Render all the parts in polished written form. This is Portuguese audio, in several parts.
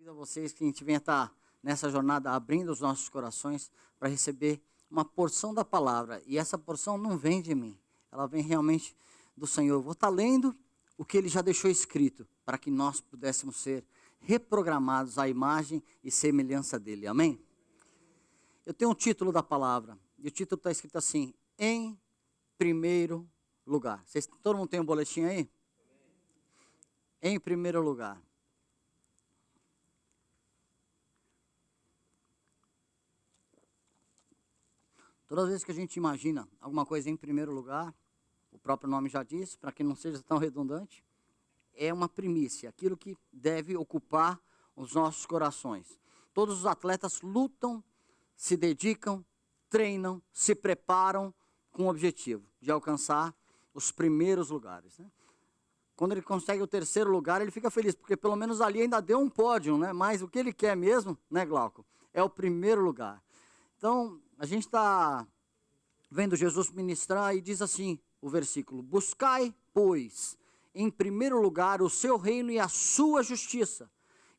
Convido a vocês que a gente venha estar nessa jornada abrindo os nossos corações para receber uma porção da palavra. E essa porção não vem de mim, ela vem realmente do Senhor. Eu vou estar lendo o que Ele já deixou escrito, para que nós pudéssemos ser reprogramados à imagem e semelhança dEle. Amém? Eu tenho um título da palavra, e o título está escrito assim: em primeiro lugar. Todo mundo tem um boletim aí? Em primeiro lugar. Todas as vezes que a gente imagina alguma coisa em primeiro lugar, o próprio nome já diz, para que não seja tão redundante, é uma primícia, aquilo que deve ocupar os nossos corações. Todos os atletas lutam, se dedicam, treinam, se preparam com o objetivo de alcançar os primeiros lugares, né? Quando ele consegue o terceiro lugar, ele fica feliz, porque pelo menos ali ainda deu um pódio, né? Mas o que ele quer mesmo, né, Glauco, é o primeiro lugar. Então, a gente está vendo Jesus ministrar e diz assim o versículo: buscai, pois, em primeiro lugar o seu reino e a sua justiça,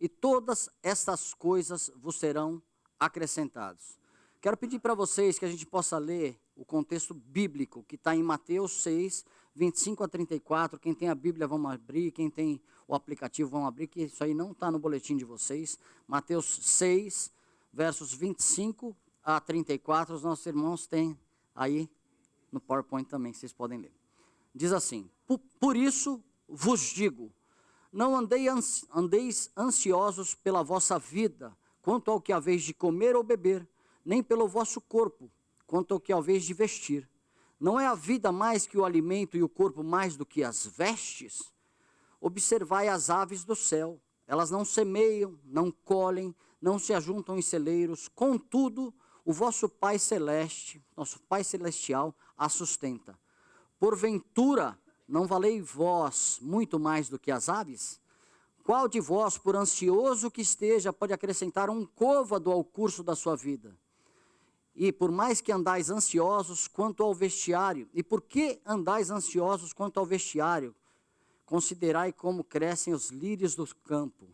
e todas estas coisas vos serão acrescentadas. Quero pedir para vocês que a gente possa ler o contexto bíblico, que está em Mateus 6, 25 a 34. Quem tem a Bíblia, vamos abrir. Quem tem o aplicativo, vamos abrir, que isso aí não está no boletim de vocês. Mateus 6, versos 25 a 34, os nossos irmãos têm aí no PowerPoint também, vocês podem ler. Diz assim: por isso vos digo, não andeis ansiosos pela vossa vida, quanto ao que haveis de comer ou beber, nem pelo vosso corpo, quanto ao que haveis de vestir. Não é a vida mais que o alimento e o corpo mais do que as vestes? Observai as aves do céu, elas não semeiam, não colhem, não se ajuntam em celeiros, contudo, o vosso Pai Celeste, nosso Pai Celestial, a sustenta. Porventura, não valei vós muito mais do que as aves? Qual de vós, por ansioso que esteja, pode acrescentar um côvado ao curso da sua vida? E por mais que andais ansiosos quanto ao vestiário, e por que andais ansiosos quanto ao vestiário? Considerai como crescem os lírios do campo.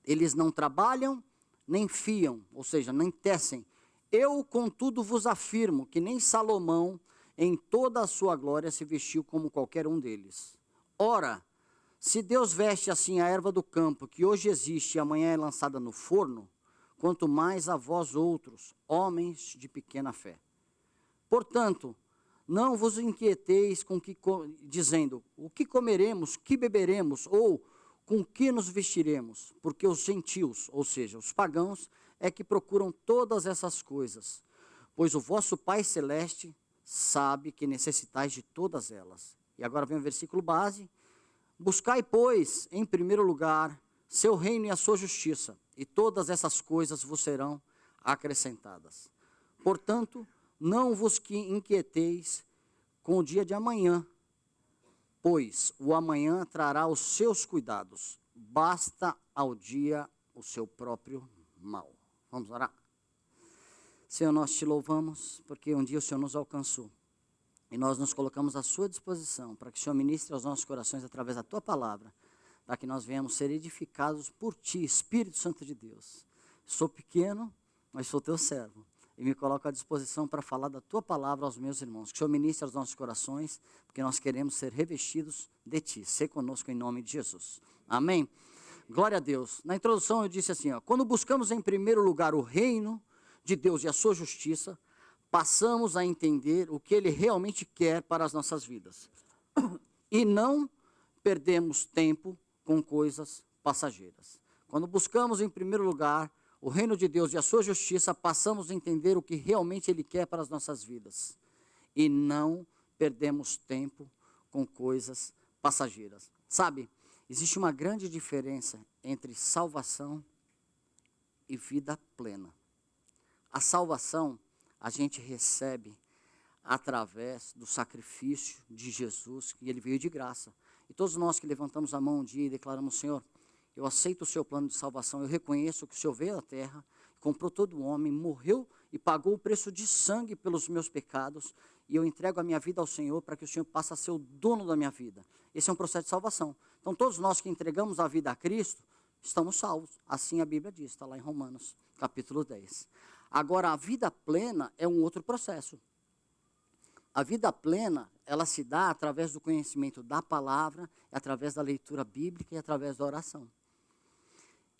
Eles não trabalham, nem fiam, ou seja, nem tecem. Eu, contudo, vos afirmo que nem Salomão, em toda a sua glória, se vestiu como qualquer um deles. Ora, se Deus veste assim a erva do campo, que hoje existe e amanhã é lançada no forno, quanto mais a vós outros, homens de pequena fé. Portanto, não vos inquieteis dizendo, o que comeremos, que beberemos, ou com que nos vestiremos? Porque os gentios, ou seja, os pagãos, é que procuram todas essas coisas. Pois o vosso Pai Celeste sabe que necessitais de todas elas. E agora vem o versículo base. Buscai, pois, em primeiro lugar, seu reino e a sua justiça, e todas essas coisas vos serão acrescentadas. Portanto, não vos inquieteis com o dia de amanhã, pois o amanhã trará os seus cuidados. Basta ao dia o seu próprio mal. Vamos orar? Senhor, nós te louvamos, porque um dia o Senhor nos alcançou. E nós nos colocamos à sua disposição, para que o Senhor ministre aos nossos corações através da tua palavra, para que nós venhamos ser edificados por ti, Espírito Santo de Deus. Sou pequeno, mas sou teu servo, e me coloco à disposição para falar da tua palavra aos meus irmãos. Que o Senhor ministre aos nossos corações, porque nós queremos ser revestidos de ti. Sê conosco em nome de Jesus. Amém? Glória a Deus. Na introdução eu disse assim, quando buscamos em primeiro lugar o reino de Deus e a sua justiça, passamos a entender o que Ele realmente quer para as nossas vidas. E não perdemos tempo com coisas passageiras. Quando buscamos em primeiro lugar o reino de Deus e a sua justiça, passamos a entender o que realmente Ele quer para as nossas vidas. E não perdemos tempo com coisas passageiras. Sabe, existe uma grande diferença entre salvação e vida plena. A salvação a gente recebe através do sacrifício de Jesus, que Ele veio de graça. E todos nós que levantamos a mão um dia e declaramos, Senhor, eu aceito o seu plano de salvação, eu reconheço que o Senhor veio à terra, comprou todo homem, morreu e pagou o preço de sangue pelos meus pecados, e eu entrego a minha vida ao Senhor para que o Senhor passe a ser o dono da minha vida. Esse é um processo de salvação. Então todos nós que entregamos a vida a Cristo, estamos salvos. Assim a Bíblia diz, está lá em Romanos, capítulo 10. Agora, a vida plena é um outro processo. A vida plena, ela se dá através do conhecimento da palavra, através da leitura bíblica e através da oração.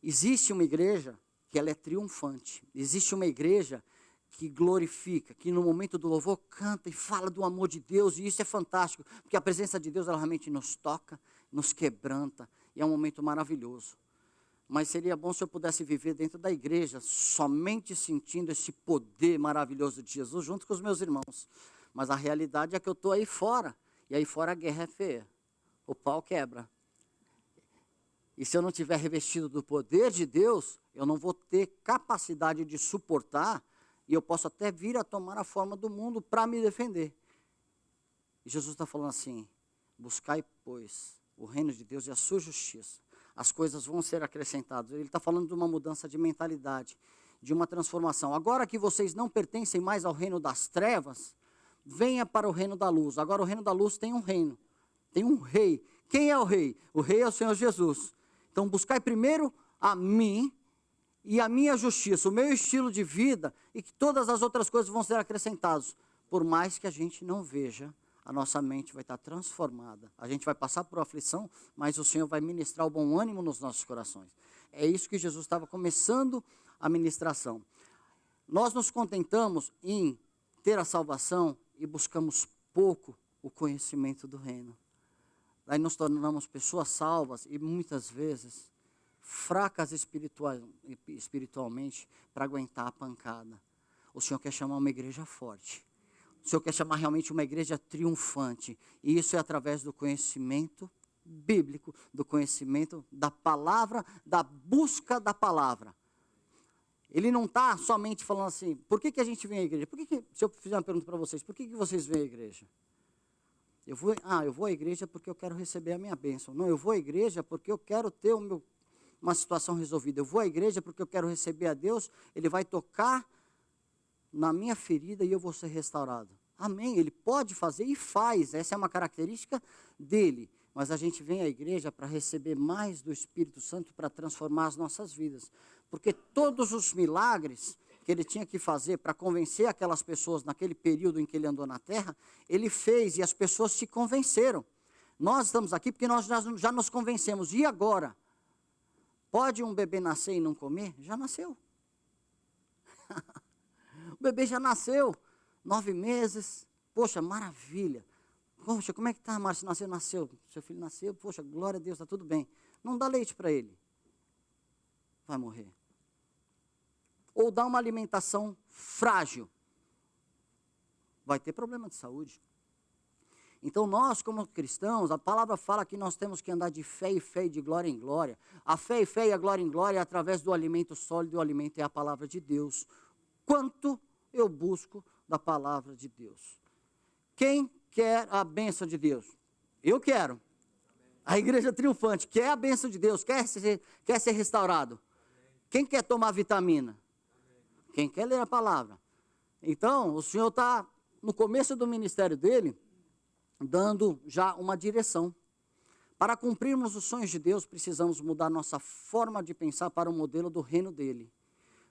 Existe uma igreja que ela é triunfante. Existe uma igreja que glorifica, que no momento do louvor canta e fala do amor de Deus, e isso é fantástico, porque a presença de Deus, ela realmente nos toca, nos quebranta, e é um momento maravilhoso. Mas seria bom se eu pudesse viver dentro da igreja, somente sentindo esse poder maravilhoso de Jesus, junto com os meus irmãos. Mas a realidade é que eu estou aí fora, e aí fora a guerra é feia, o pau quebra. E se eu não estiver revestido do poder de Deus, eu não vou ter capacidade de suportar, e eu posso até vir a tomar a forma do mundo para me defender. E Jesus está falando assim, buscai, pois, o reino de Deus e a sua justiça. As coisas vão ser acrescentadas. Ele está falando de uma mudança de mentalidade, de uma transformação. Agora que vocês não pertencem mais ao reino das trevas, venha para o reino da luz. Agora o reino da luz tem um reino, tem um rei. Quem é o rei? O rei é o Senhor Jesus. Então buscai primeiro a mim e a minha justiça, o meu estilo de vida, e que todas as outras coisas vão ser acrescentadas. Por mais que a gente não veja, a nossa mente vai estar transformada. A gente vai passar por aflição, mas o Senhor vai ministrar o bom ânimo nos nossos corações. É isso que Jesus estava começando a ministração. Nós nos contentamos em ter a salvação e buscamos pouco o conhecimento do reino. Daí nos tornamos pessoas salvas e muitas vezes fracas espiritualmente para aguentar a pancada. O Senhor quer chamar uma igreja forte. O Senhor quer chamar realmente uma igreja triunfante. E isso é através do conhecimento bíblico, do conhecimento da palavra, da busca da palavra. Ele não está somente falando assim, por que a gente vem à igreja? Se eu fizer uma pergunta para vocês, por que vocês vêm à igreja? Eu vou à igreja porque eu quero receber a minha bênção. Não, eu vou à igreja porque eu quero ter uma situação resolvida. Eu vou à igreja porque eu quero receber a Deus, Ele vai tocar na minha ferida e eu vou ser restaurado. Amém, Ele pode fazer e faz, essa é uma característica dEle. Mas a gente vem à igreja para receber mais do Espírito Santo para transformar as nossas vidas. Porque todos os milagres que Ele tinha que fazer para convencer aquelas pessoas naquele período em que Ele andou na terra, Ele fez e as pessoas se convenceram. Nós estamos aqui porque nós já nos convencemos. E agora? Pode um bebê nascer e não comer? Já nasceu. O bebê já nasceu, 9 meses, poxa, maravilha. Poxa, como é que está, Márcio? Nasceu. Seu filho nasceu, poxa, glória a Deus, está tudo bem. Não dá leite para ele. Vai morrer. Ou dá uma alimentação frágil. Vai ter problema de saúde. Então nós, como cristãos, a palavra fala que nós temos que andar de fé em fé e de glória em glória. A fé e fé e a glória em glória é através do alimento sólido, o alimento é a palavra de Deus. Quanto eu busco da palavra de Deus? Quem quer a bênção de Deus? Eu quero. A igreja triunfante quer a bênção de Deus, quer ser restaurado. Quem quer tomar vitamina? Quem quer ler a palavra? Então, o Senhor está no começo do ministério dele, dando já uma direção. Para cumprirmos os sonhos de Deus, precisamos mudar nossa forma de pensar para o modelo do reino dele.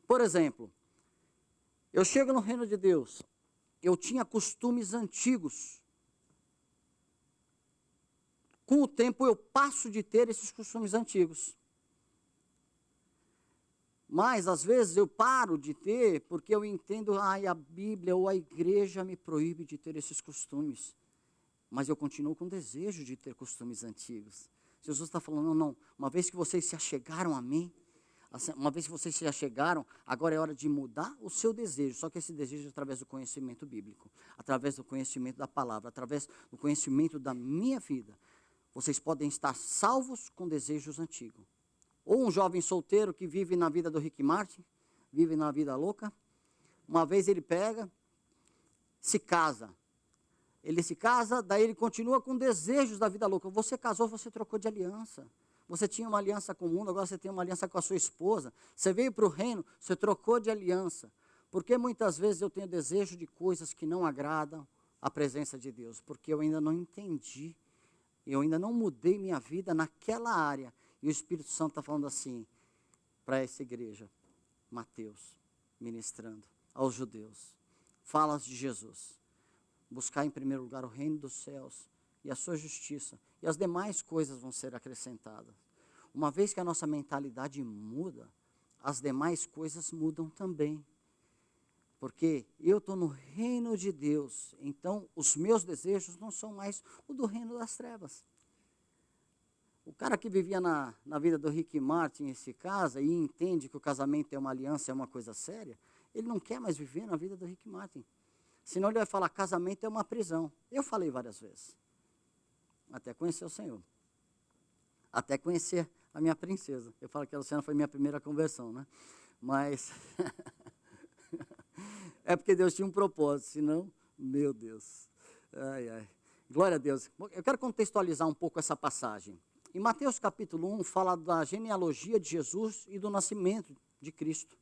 Por exemplo, eu chego no reino de Deus, eu tinha costumes antigos. Com o tempo eu passo de ter esses costumes antigos. Mas às vezes eu paro de ter porque eu entendo, a Bíblia ou a igreja me proíbe de ter esses costumes. Mas eu continuo com desejo de ter costumes antigos. Jesus está falando, não, uma vez que vocês se achegaram a mim, uma vez que vocês se achegaram, agora é hora de mudar o seu desejo. Só que esse desejo é através do conhecimento bíblico, através do conhecimento da palavra, através do conhecimento da minha vida. Vocês podem estar salvos com desejos antigos. Ou um jovem solteiro que vive na vida do Rick Martin, vive na vida louca. Uma vez ele pega, se casa. Ele se casa, daí ele continua com desejos da vida louca. Você casou, você trocou de aliança. Você tinha uma aliança com o mundo, agora você tem uma aliança com a sua esposa. Você veio para o reino, você trocou de aliança. Porque muitas vezes eu tenho desejo de coisas que não agradam a presença de Deus. Porque eu ainda não entendi, eu ainda não mudei minha vida naquela área. E o Espírito Santo está falando assim para essa igreja. Mateus, ministrando aos judeus. Falas de Jesus. Buscar em primeiro lugar o reino dos céus e a sua justiça. E as demais coisas vão ser acrescentadas. Uma vez que a nossa mentalidade muda, as demais coisas mudam também. Porque eu estou no reino de Deus, então os meus desejos não são mais o do reino das trevas. O cara que vivia na vida do Rick Martin, em se casa e entende que o casamento é uma aliança, é uma coisa séria, ele não quer mais viver na vida do Rick Martin. Senão ele vai falar, casamento é uma prisão. Eu falei várias vezes. Até conhecer o Senhor. Até conhecer a minha princesa. Eu falo que a Luciana foi minha primeira conversão, né? Mas é porque Deus tinha um propósito, senão, meu Deus. Ai, ai. Glória a Deus. Eu quero contextualizar um pouco essa passagem. Em Mateus capítulo 1, fala da genealogia de Jesus e do nascimento de Cristo.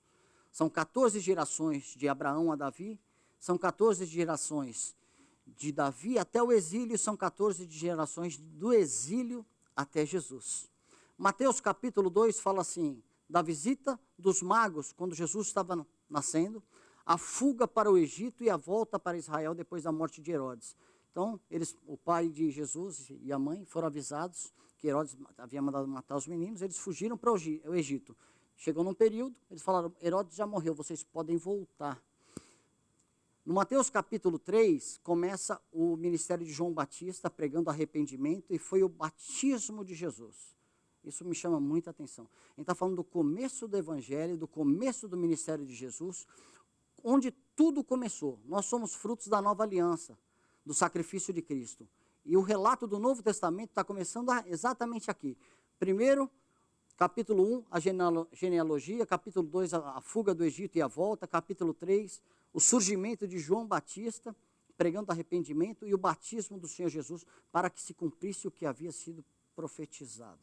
São 14 gerações de Abraão a Davi, são 14 gerações de Davi até o exílio, são 14 gerações do exílio até Jesus. Mateus capítulo 2 fala assim, da visita dos magos, quando Jesus estava nascendo, a fuga para o Egito e a volta para Israel depois da morte de Herodes. Então, o pai de Jesus e a mãe foram avisados que Herodes havia mandado matar os meninos, eles fugiram para o Egito. Chegou num período, eles falaram, Herodes já morreu, vocês podem voltar. No Mateus capítulo 3, começa o ministério de João Batista pregando arrependimento e foi o batismo de Jesus. Isso me chama muita atenção. A gente está falando do começo do evangelho, do começo do ministério de Jesus, onde tudo começou. Nós somos frutos da nova aliança, do sacrifício de Cristo. E o relato do Novo Testamento está começando exatamente aqui. Primeiro, capítulo 1, a genealogia, capítulo 2, a fuga do Egito e a volta, capítulo 3, o surgimento de João Batista, pregando arrependimento, e o batismo do Senhor Jesus, para que se cumprisse o que havia sido profetizado.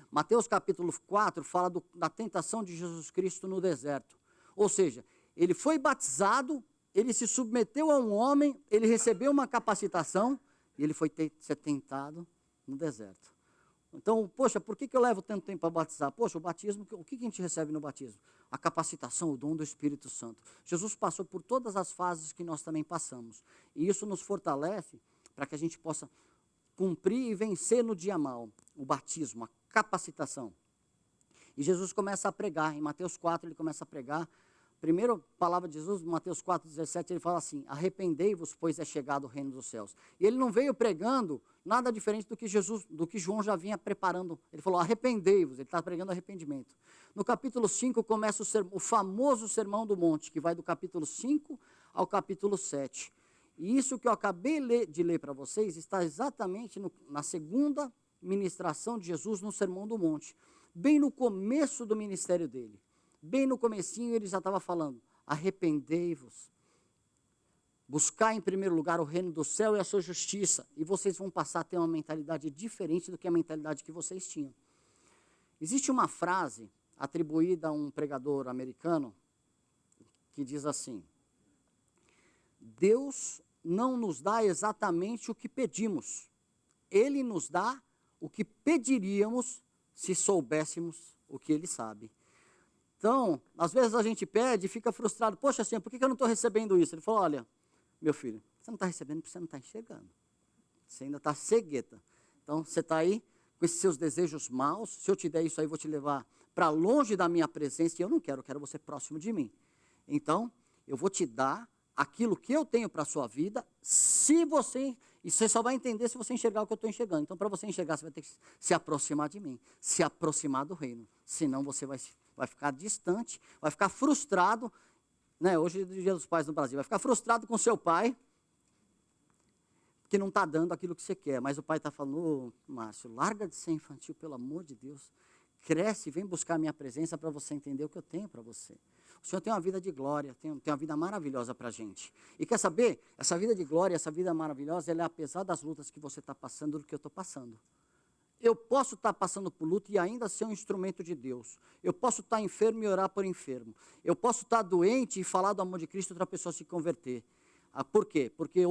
Mateus capítulo 4 fala da tentação de Jesus Cristo no deserto. Ou seja, ele foi batizado, ele se submeteu a um homem, ele recebeu uma capacitação e ele foi ser tentado no deserto. Então, poxa, por que eu levo tanto tempo para batizar? Poxa, o batismo, o que a gente recebe no batismo? A capacitação, o dom do Espírito Santo. Jesus passou por todas as fases que nós também passamos. E isso nos fortalece para que a gente possa cumprir e vencer no dia mal. O batismo, a capacitação. E Jesus começa a pregar. Em Mateus 4 ele começa a pregar. Primeira palavra de Jesus, Mateus 4,17, ele fala assim, arrependei-vos, pois é chegado o reino dos céus. E ele não veio pregando nada diferente do que João já vinha preparando. Ele falou, arrependei-vos, ele está pregando arrependimento. No capítulo 5 começa o famoso Sermão do Monte, que vai do capítulo 5 ao capítulo 7. E isso que eu acabei de ler para vocês, está exatamente na segunda ministração de Jesus no Sermão do Monte. Bem no começo do ministério dele. Bem no comecinho ele já estava falando, arrependei-vos, buscar em primeiro lugar o reino do céu e a sua justiça, e vocês vão passar a ter uma mentalidade diferente do que a mentalidade que vocês tinham. Existe uma frase atribuída a um pregador americano, que diz assim, Deus não nos dá exatamente o que pedimos, Ele nos dá o que pediríamos se soubéssemos o que Ele sabe. Então, às vezes a gente pede e fica frustrado. Poxa, Senhor, por que eu não estou recebendo isso? Ele falou, olha, meu filho, você não está recebendo porque você não está enxergando. Você ainda está cegueta. Então, você está aí com esses seus desejos maus. Se eu te der isso aí, vou te levar para longe da minha presença. E eu não quero, eu quero você próximo de mim. Então, eu vou te dar aquilo que eu tenho para a sua vida, e você só vai entender se você enxergar o que eu estou enxergando. Então, para você enxergar, você vai ter que se aproximar de mim, se aproximar do reino. Senão, você vai ficar distante, vai ficar frustrado, né? Hoje é o Dia dos Pais no Brasil, vai ficar frustrado com seu pai, que não está dando aquilo que você quer, mas o pai está falando, ô Márcio, larga de ser infantil, pelo amor de Deus, cresce, vem buscar a minha presença para você entender o que eu tenho para você. O Senhor tem uma vida de glória, tem uma vida maravilhosa para a gente. E quer saber? Essa vida de glória, essa vida maravilhosa, ela é apesar das lutas que você está passando, do que eu estou passando. Eu posso estar passando por luta e ainda ser um instrumento de Deus. Eu posso estar enfermo e orar por enfermo. Eu posso estar doente e falar do amor de Cristo e outra pessoa se converter. Por quê? Porque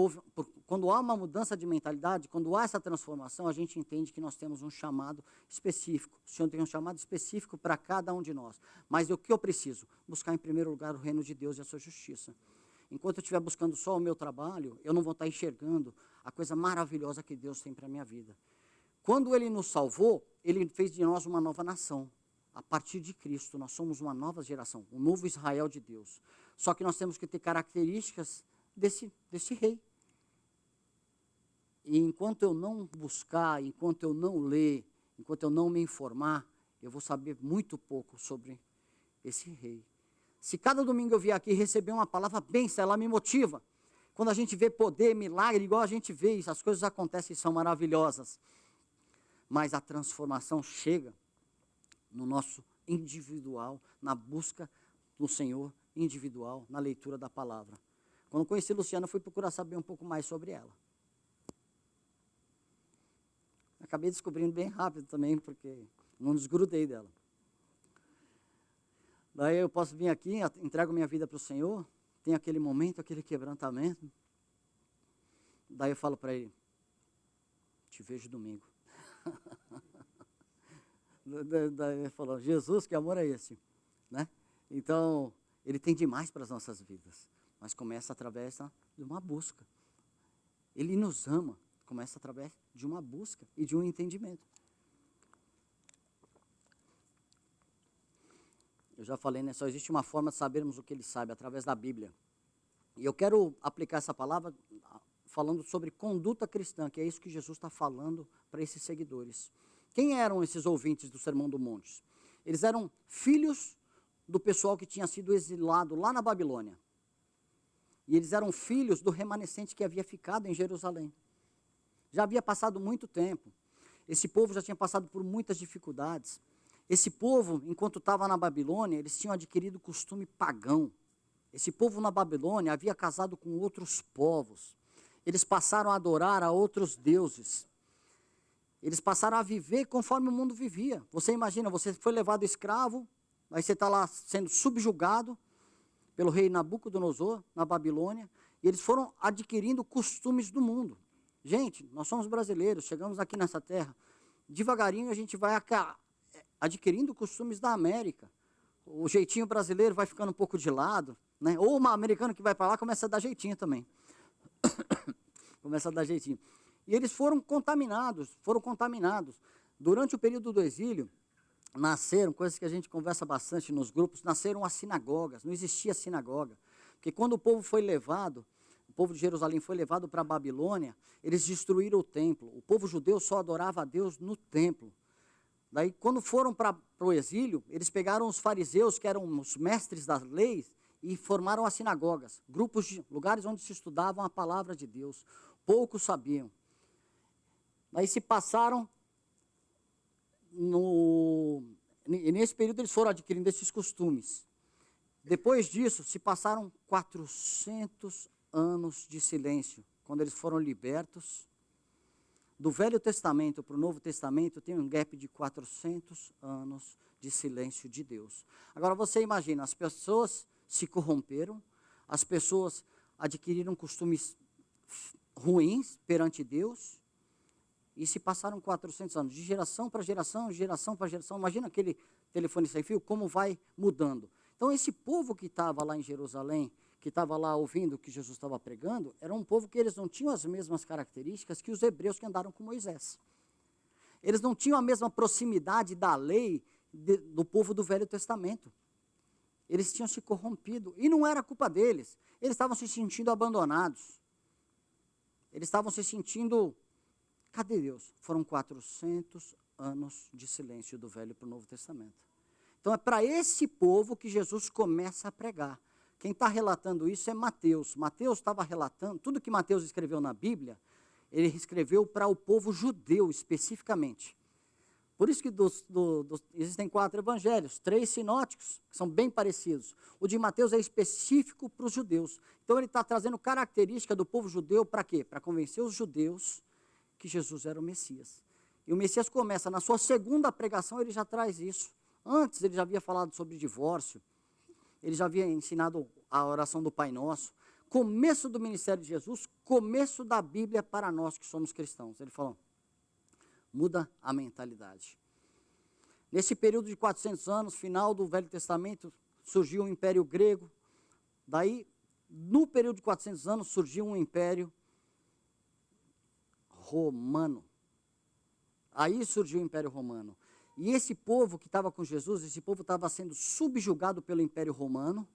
quando há uma mudança de mentalidade, quando há essa transformação, a gente entende que nós temos um chamado específico. O Senhor tem um chamado específico para cada um de nós. Mas o que eu preciso? Buscar em primeiro lugar o reino de Deus e a sua justiça. Enquanto eu estiver buscando só o meu trabalho, eu não vou estar enxergando a coisa maravilhosa que Deus tem para a minha vida. Quando Ele nos salvou, Ele fez de nós uma nova nação. A partir de Cristo, nós somos uma nova geração, um novo Israel de Deus. Só que nós temos que ter características desse rei. E enquanto eu não buscar, enquanto eu não ler, enquanto eu não me informar, eu vou saber muito pouco sobre esse rei. Se cada domingo eu vier aqui receber uma palavra bênção, ela me motiva. Quando a gente vê poder, milagre, igual a gente vê, as coisas acontecem e são maravilhosas. Mas a transformação chega no nosso individual, na busca do Senhor individual, na leitura da palavra. Quando conheci Luciana, fui procurar saber um pouco mais sobre ela. Acabei descobrindo bem rápido também, porque não desgrudei dela. Daí eu posso vir aqui, entrego minha vida para o Senhor, tem aquele momento, aquele quebrantamento. Daí eu falo para ele, te vejo domingo. Daí ele falou, Jesus, que amor é esse? Né? Então, Ele tem demais para as nossas vidas. Mas começa através de uma busca. Ele nos ama, começa através de uma busca e de um entendimento. Eu já falei, né? Só existe uma forma de sabermos o que Ele sabe, através da Bíblia. E eu quero aplicar essa palavra falando sobre conduta cristã, que é isso que Jesus está falando para esses seguidores. Quem eram esses ouvintes do Sermão do Monte? Eles eram filhos do pessoal que tinha sido exilado lá na Babilônia. E eles eram filhos do remanescente que havia ficado em Jerusalém. Já havia passado muito tempo. Esse povo já tinha passado por muitas dificuldades. Esse povo, enquanto estava na Babilônia, eles tinham adquirido costume pagão. Esse povo na Babilônia havia casado com outros povos. Eles passaram a adorar a outros deuses. Eles passaram a viver conforme o mundo vivia. Você imagina, você foi levado escravo, aí você está lá sendo subjugado pelo rei Nabucodonosor, na Babilônia, e eles foram adquirindo costumes do mundo. Gente, nós somos brasileiros, chegamos aqui nessa terra, devagarinho a gente vai adquirindo costumes da América. O jeitinho brasileiro vai ficando um pouco de lado, né? Ou um americano que vai para lá começa a dar jeitinho também. Começa a dar jeitinho. E eles foram contaminados. Durante o período do exílio, nasceram, coisas que a gente conversa bastante nos grupos, nasceram as sinagogas, não existia sinagoga. Porque quando o povo foi levado, o povo de Jerusalém foi levado para a Babilônia, eles destruíram o templo. O povo judeu só adorava a Deus no templo. Daí, quando foram para o exílio, eles pegaram os fariseus, que eram os mestres das leis, e formaram as sinagogas, lugares onde se estudavam a palavra de Deus. Poucos sabiam. Daí se passaram, e nesse período eles foram adquirindo esses costumes. Depois disso, se passaram 400 anos de silêncio, quando eles foram libertos. Do Velho Testamento para o Novo Testamento tem um gap de 400 anos de silêncio de Deus. Agora você imagina, as pessoas se corromperam, as pessoas adquiriram costumes ruins perante Deus, e se passaram 400 anos, de geração para geração, geração para geração. Imagina aquele telefone sem fio, como vai mudando. Então esse povo que estava lá em Jerusalém, que estava lá ouvindo o que Jesus estava pregando, era um povo que eles não tinham as mesmas características que os hebreus que andaram com Moisés. Eles não tinham a mesma proximidade da lei do povo do Velho Testamento. Eles tinham se corrompido, e não era culpa deles. Eles estavam se sentindo abandonados. Eles estavam se sentindo, cadê Deus? Foram 400 anos de silêncio do Velho para o Novo Testamento. Então é para esse povo que Jesus começa a pregar. Quem está relatando isso é Mateus. Mateus estava relatando, tudo que Mateus escreveu na Bíblia, ele escreveu para o povo judeu especificamente. Por isso que existem 4 evangelhos, 3 sinóticos, que são bem parecidos. O de Mateus é específico para os judeus. Então ele está trazendo característica do povo judeu para quê? Para convencer os judeus que Jesus era o Messias. E o Messias começa, na sua segunda pregação, ele já traz isso. Antes ele já havia falado sobre divórcio, ele já havia ensinado a oração do Pai Nosso. começo do ministério de Jesus, começo da Bíblia para nós que somos cristãos. Ele falou, muda a mentalidade. Nesse período de 400 anos, final do Velho Testamento, surgiu o Império Grego. Daí, no período de 400 anos, surgiu um Império Romano. Aí surgiu o Império Romano. E esse povo que estava com Jesus, esse povo estava sendo subjugado pelo Império Romano,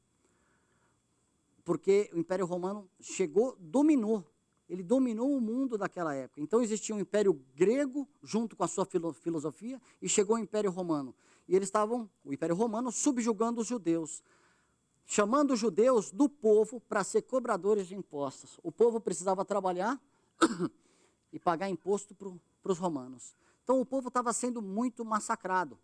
porque o Império Romano chegou, dominou. Ele dominou o mundo daquela época. Então existia um Império Grego, junto com a sua filosofia, e chegou o Império Romano. E eles estavam, o Império Romano, subjugando os judeus, chamando os judeus do povo para ser cobradores de impostos. O povo precisava trabalhar e pagar imposto para os romanos. Então o povo estava sendo muito massacrado.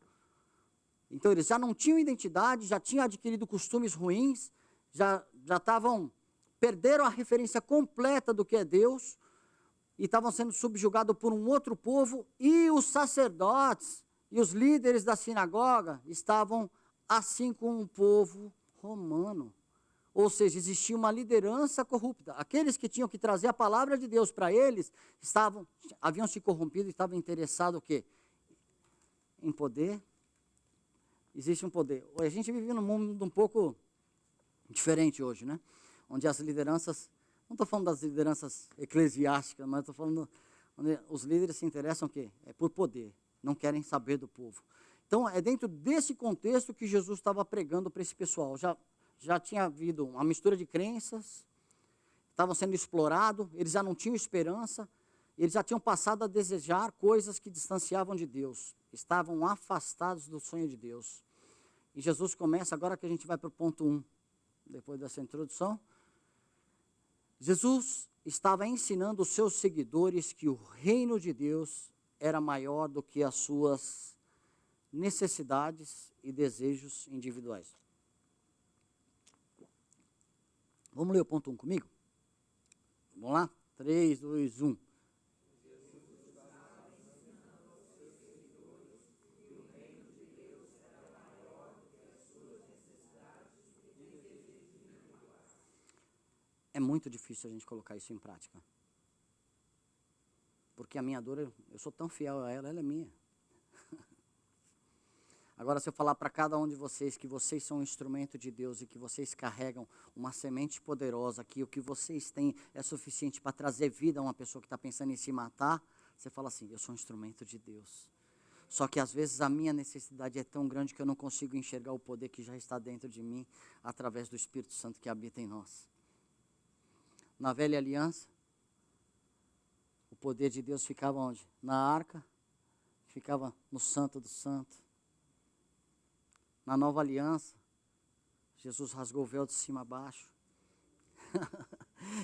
Então eles já não tinham identidade, já tinham adquirido costumes ruins, já estavam, perderam a referência completa do que é Deus, e estavam sendo subjugados por um outro povo, e os sacerdotes e os líderes da sinagoga estavam assim com o povo romano. Ou seja, existia uma liderança corrupta. Aqueles que tinham que trazer a palavra de Deus para eles, haviam se corrompido e estavam interessados o quê? Em poder. Existe um poder. A gente vive num mundo um pouco diferente hoje, né? Onde as lideranças, não estou falando das lideranças eclesiásticas, mas estou falando onde os líderes se interessam o quê? É por poder, não querem saber do povo. Então, é dentro desse contexto que Jesus estava pregando para esse pessoal. Já tinha havido uma mistura de crenças, estavam sendo explorados, eles já não tinham esperança, eles já tinham passado a desejar coisas que distanciavam de Deus, estavam afastados do sonho de Deus. E Jesus começa, agora que a gente vai para o ponto 1, depois dessa introdução, Jesus estava ensinando os seus seguidores que o reino de Deus era maior do que as suas necessidades e desejos individuais. Vamos ler o ponto 1 comigo? Vamos lá? 3, 2, 1. É muito difícil a gente colocar isso em prática. Porque a minha dor, eu sou tão fiel a ela é minha. Agora, se eu falar para cada um de vocês que vocês são um instrumento de Deus e que vocês carregam uma semente poderosa, que o que vocês têm é suficiente para trazer vida a uma pessoa que está pensando em se matar, você fala assim, eu sou um instrumento de Deus. Só que às vezes a minha necessidade é tão grande que eu não consigo enxergar o poder que já está dentro de mim, através do Espírito Santo que habita em nós. Na velha aliança, o poder de Deus ficava onde? Na arca, ficava no Santo do Santo. Na nova aliança, Jesus rasgou o véu de cima a baixo.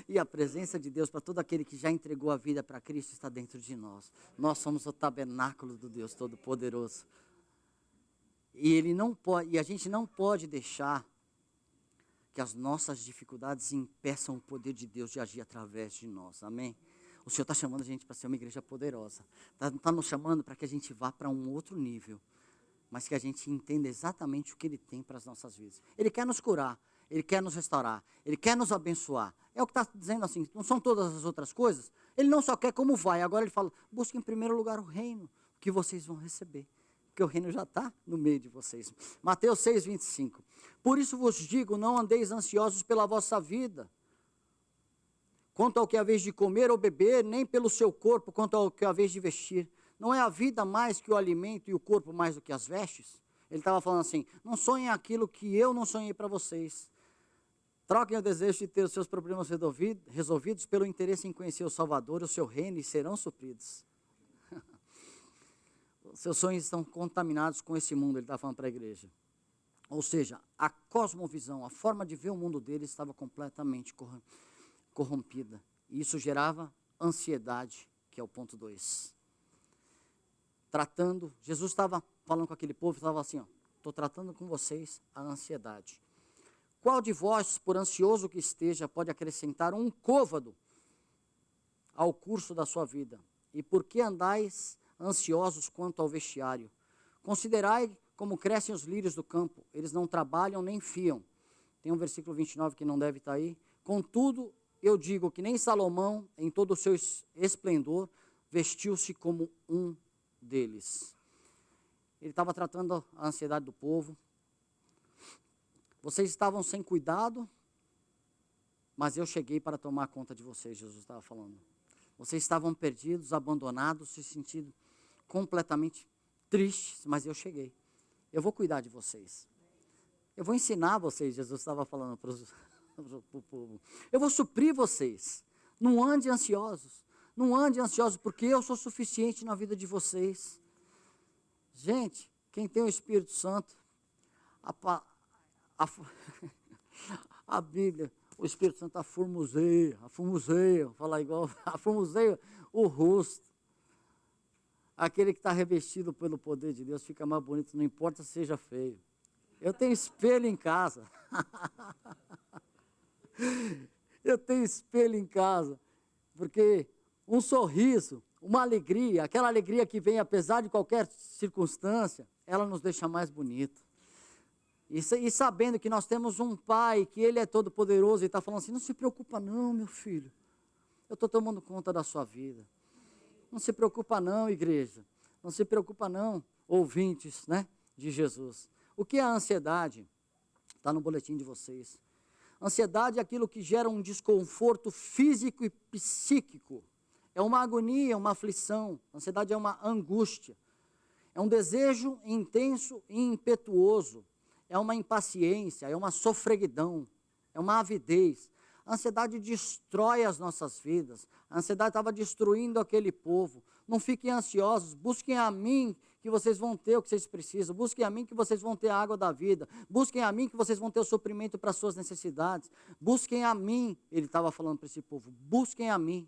E a presença de Deus para todo aquele que já entregou a vida para Cristo está dentro de nós. Nós somos o tabernáculo do Deus Todo-Poderoso. E a gente não pode deixar que as nossas dificuldades impeçam o poder de Deus de agir através de nós. Amém? O Senhor está chamando a gente para ser uma igreja poderosa. Está nos chamando para que a gente vá para um outro nível. Mas que a gente entenda exatamente o que Ele tem para as nossas vidas. Ele quer nos curar, Ele quer nos restaurar, Ele quer nos abençoar. É o que está dizendo assim, não são todas as outras coisas. Ele não só quer como vai, agora Ele fala, busque em primeiro lugar o reino, que vocês vão receber. Porque o reino já está no meio de vocês. Mateus 6, 25. Por isso vos digo, não andeis ansiosos pela vossa vida, quanto ao que haveis de comer ou beber, nem pelo seu corpo, quanto ao que haveis de vestir. Não é a vida mais que o alimento e o corpo mais do que as vestes? Ele estava falando assim, não sonhem aquilo que eu não sonhei para vocês. Troquem o desejo de ter os seus problemas resolvidos pelo interesse em conhecer o Salvador e o seu reino e serão supridos. Os seus sonhos estão contaminados com esse mundo, ele está falando para a igreja. Ou seja, a cosmovisão, a forma de ver o mundo dele estava completamente corrompida. E isso gerava ansiedade, que é o ponto 2. Jesus estava falando com aquele povo, estava assim, estou tratando com vocês a ansiedade. Qual de vós, por ansioso que esteja, pode acrescentar um côvado ao curso da sua vida? E por que andais ansiosos quanto ao vestiário? Considerai como crescem os lírios do campo, eles não trabalham nem fiam. Tem um versículo 29 que não deve estar aí. Contudo, eu digo que nem Salomão, em todo o seu esplendor, vestiu-se como um deles. Ele estava tratando a ansiedade do povo. Vocês estavam sem cuidado, mas eu cheguei para tomar conta de vocês, Jesus estava falando. Vocês estavam perdidos, abandonados, se sentindo completamente tristes, mas eu cheguei. Eu vou cuidar de vocês. Eu vou ensinar vocês, Jesus estava falando para o povo. Eu vou suprir vocês. Não ande ansiosos. Não ande ansiosos, porque eu sou suficiente na vida de vocês. Gente, quem tem o Espírito Santo, a Bíblia, o Espírito Santo aformoseia, falar igual, aformoseia o rosto. Aquele que está revestido pelo poder de Deus fica mais bonito, não importa se seja feio. Eu tenho espelho em casa. Eu tenho espelho em casa, porque um sorriso, uma alegria, aquela alegria que vem apesar de qualquer circunstância, ela nos deixa mais bonito. E sabendo que nós temos um Pai, que Ele é todo poderoso, e está falando assim, não se preocupa não, meu filho, eu estou tomando conta da sua vida. Não se preocupa não, igreja, não se preocupa não, ouvintes, né, de Jesus. O que é a ansiedade? Está no boletim de vocês. Ansiedade é aquilo que gera um desconforto físico e psíquico. É uma agonia, uma aflição. Ansiedade é uma angústia. É um desejo intenso e impetuoso. É uma impaciência, é uma sofreguidão, é uma avidez. A ansiedade destrói as nossas vidas. A ansiedade estava destruindo aquele povo. Não fiquem ansiosos, busquem a mim que vocês vão ter o que vocês precisam. Busquem a mim que vocês vão ter a água da vida. Busquem a mim que vocês vão ter o suprimento para as suas necessidades. Busquem a mim, ele estava falando para esse povo, busquem a mim.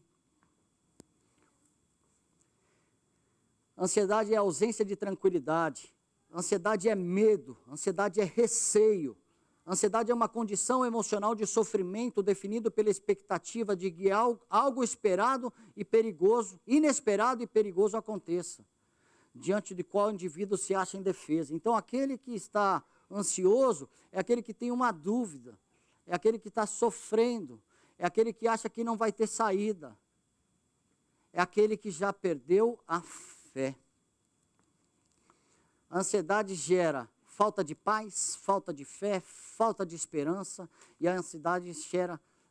Ansiedade é ausência de tranquilidade. Ansiedade é medo. Ansiedade é receio. Ansiedade é uma condição emocional de sofrimento definido pela expectativa de que algo esperado e perigoso, inesperado e perigoso aconteça, diante de qual o indivíduo se acha indefeso. Então, aquele que está ansioso é aquele que tem uma dúvida, é aquele que está sofrendo, é aquele que acha que não vai ter saída, é aquele que já perdeu a fé. A ansiedade gera falta de paz, falta de fé, falta de esperança, e a ansiedade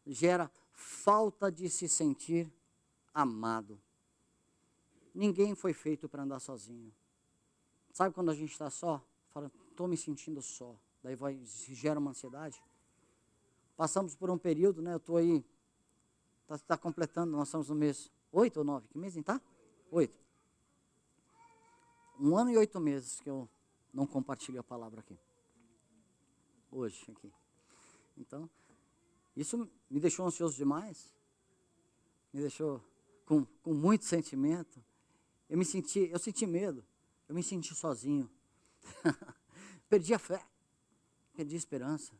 gera falta de se sentir amado. Ninguém foi feito para andar sozinho. Sabe quando a gente está só? Fala, estou me sentindo só. Daí gera uma ansiedade. Passamos por um período, né? Eu estou aí, está completando, nós estamos no mês 8 ou 9, que mês está? 8. 1 ano e 8 meses que eu não compartilho a palavra aqui. Hoje, aqui. Então, isso me deixou ansioso demais. Me deixou com muito sentimento. Eu senti medo. Eu me senti sozinho. Perdi a fé. Perdi a esperança.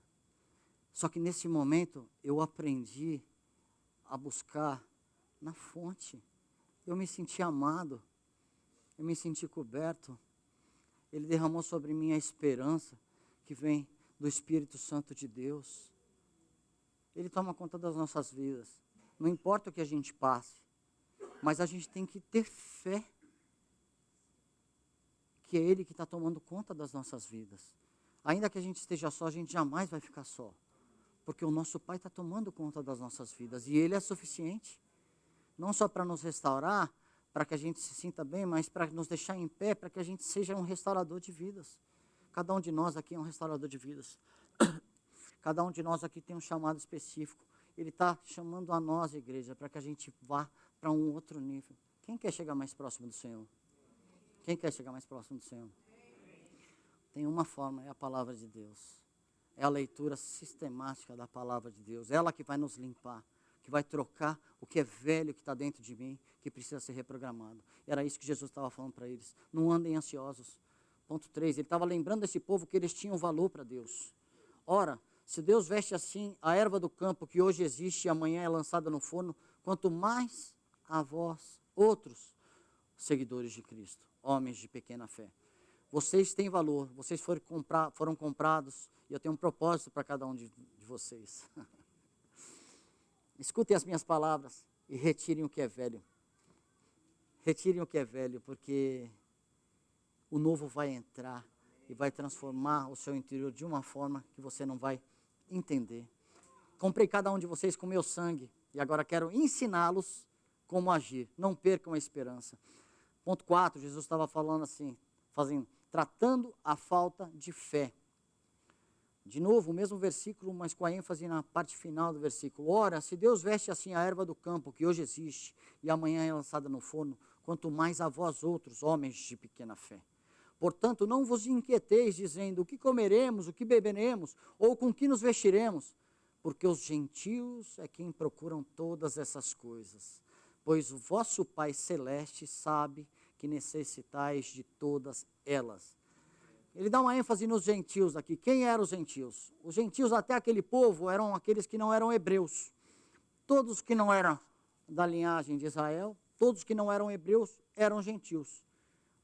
Só que nesse momento, eu aprendi a buscar na fonte. Eu me senti amado. Eu me senti coberto. Ele derramou sobre mim a esperança que vem do Espírito Santo de Deus. Ele toma conta das nossas vidas. Não importa o que a gente passe, mas a gente tem que ter fé que é Ele que está tomando conta das nossas vidas. Ainda que a gente esteja só, a gente jamais vai ficar só. Porque o nosso Pai está tomando conta das nossas vidas. E Ele é suficiente. Não só para nos restaurar, para que a gente se sinta bem, mas para nos deixar em pé, para que a gente seja um restaurador de vidas. Cada um de nós aqui é um restaurador de vidas. Cada um de nós aqui tem um chamado específico. Ele está chamando a nós, igreja, para que a gente vá para um outro nível. Quem quer chegar mais próximo do Senhor? Quem quer chegar mais próximo do Senhor? Tem uma forma, é a palavra de Deus. É a leitura sistemática da palavra de Deus. Ela que vai nos limpar, que vai trocar o que é velho que está dentro de mim, que precisa ser reprogramado. Era isso que Jesus estava falando para eles. Não andem ansiosos. Ponto 3, ele estava lembrando esse povo que eles tinham valor para Deus. Ora, se Deus veste assim a erva do campo que hoje existe e amanhã é lançada no forno, quanto mais a vós, outros seguidores de Cristo, homens de pequena fé. Vocês têm valor, vocês foram comprados, e eu tenho um propósito para cada um de vocês. Escutem as minhas palavras e retirem o que é velho. Retirem o que é velho, porque o novo vai entrar e vai transformar o seu interior de uma forma que você não vai entender. Comprei cada um de vocês com meu sangue e agora quero ensiná-los como agir. Não percam a esperança. Ponto 4, Jesus estava falando assim, tratando a falta de fé. De novo, o mesmo versículo, mas com a ênfase na parte final do versículo. Ora, se Deus veste assim a erva do campo, que hoje existe, e amanhã é lançada no forno, quanto mais a vós outros, homens de pequena fé. Portanto, não vos inquieteis, dizendo, o que comeremos, o que beberemos, ou com que nos vestiremos, porque os gentios é quem procuram todas essas coisas. Pois o vosso Pai Celeste sabe que necessitais de todas elas. Ele dá uma ênfase nos gentios aqui. Quem eram os gentios? Os gentios, até aquele povo, eram aqueles que não eram hebreus. Todos que não eram da linhagem de Israel, todos que não eram hebreus, eram gentios.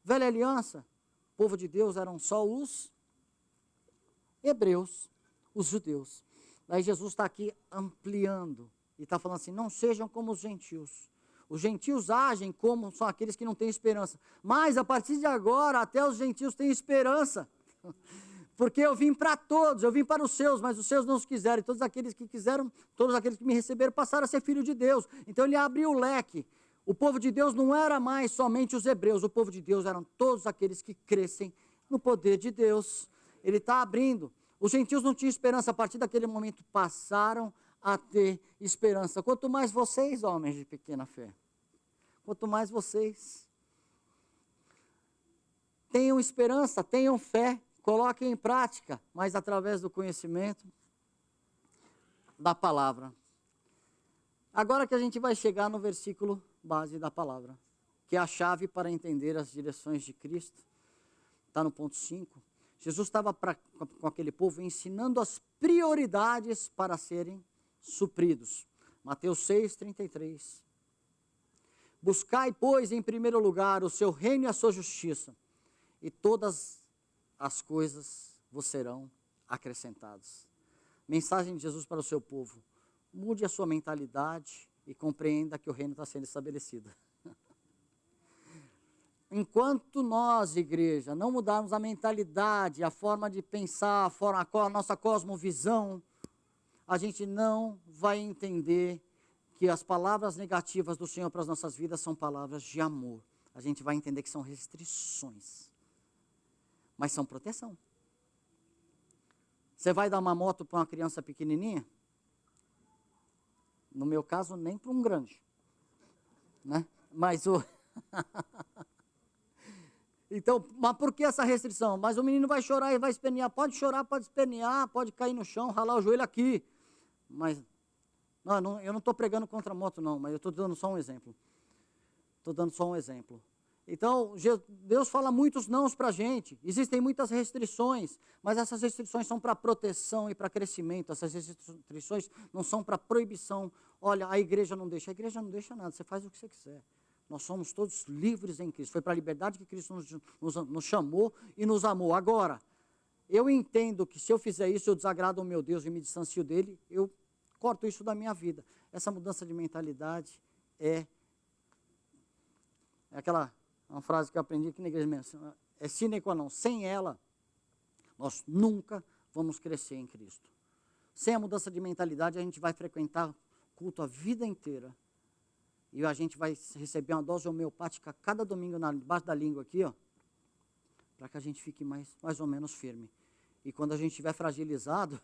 Velha aliança, o povo de Deus eram só os hebreus, os judeus. Aí Jesus está aqui ampliando e está falando assim, não sejam como os gentios. Os gentios agem como são aqueles que não têm esperança. Mas a partir de agora, até os gentios têm esperança. Porque eu vim para todos, eu vim para os seus, mas os seus não os quiseram. E todos aqueles que quiseram, todos aqueles que me receberam, passaram a ser filho de Deus. Então ele abriu o leque. O povo de Deus não era mais somente os hebreus. O povo de Deus eram todos aqueles que crescem no poder de Deus. Ele está abrindo. Os gentios não tinham esperança. A partir daquele momento passaram a ter esperança. Quanto mais vocês, homens de pequena fé. Quanto mais vocês tenham esperança, tenham fé, coloquem em prática, mas através do conhecimento da palavra. Agora que a gente vai chegar no versículo base da palavra, que é a chave para entender as direções de Cristo, está no ponto 5. Jesus estava com aquele povo ensinando as prioridades para serem supridos. Mateus 6, 33. Buscai, pois, em primeiro lugar o seu reino e a sua justiça, e todas as coisas vos serão acrescentadas. Mensagem de Jesus para o seu povo. Mude a sua mentalidade e compreenda que o reino está sendo estabelecido. Enquanto nós, igreja, não mudarmos a mentalidade, a forma de pensar, a nossa cosmovisão, a gente não vai entender que as palavras negativas do Senhor para as nossas vidas são palavras de amor. A gente vai entender que são restrições, mas são proteção. Você vai dar uma moto para uma criança pequenininha? No meu caso, nem para um grande, né? Mas então, mas por que essa restrição? Mas o menino vai chorar e vai espernear. Pode chorar, pode espernear, pode cair no chão, ralar o joelho aqui. Mas eu não estou pregando contra a moto, não, mas eu estou dando só um exemplo. Estou dando só um exemplo. Então, Deus fala muitos nãos para a gente. Existem muitas restrições, mas essas restrições são para proteção e para crescimento. Essas restrições não são para proibição. Olha, a igreja não deixa nada, você faz o que você quiser. Nós somos todos livres em Cristo. Foi para a liberdade que Cristo nos chamou e nos amou. Agora, eu entendo que se eu fizer isso, eu desagrado ao meu Deus e me distancio dele, eu corto isso da minha vida. Essa mudança de mentalidade é uma frase que eu aprendi aqui na igreja mesmo, é sine qua non. Sem ela, nós nunca vamos crescer em Cristo. Sem a mudança de mentalidade, a gente vai frequentar culto a vida inteira. E a gente vai receber uma dose homeopática cada domingo debaixo da língua aqui, ó, para que a gente fique mais ou menos firme. E quando a gente estiver fragilizado,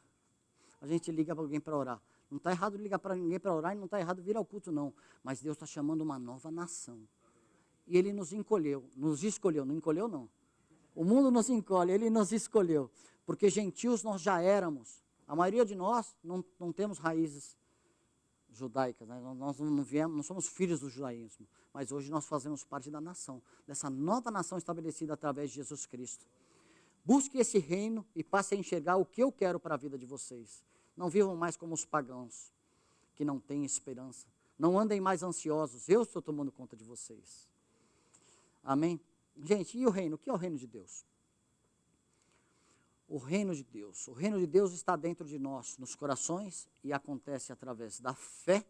a gente liga para alguém para orar. Não está errado ligar para ninguém para orar e não está errado vir ao culto, não. Mas Deus está chamando uma nova nação. E Ele nos escolheu, não encolheu não. O mundo nos encolhe, Ele nos escolheu. Porque gentios nós já éramos. A maioria de nós não temos raízes judaicas, né? Nós não somos filhos do judaísmo. Mas hoje nós fazemos parte da nação, dessa nova nação estabelecida através de Jesus Cristo. Busque esse reino e passe a enxergar o que eu quero para a vida de vocês. Não vivam mais como os pagãos, que não têm esperança. Não andem mais ansiosos, eu estou tomando conta de vocês. Amém? Gente, e o reino? O que é o reino de Deus? O reino de Deus está dentro de nós, nos corações, e acontece através da fé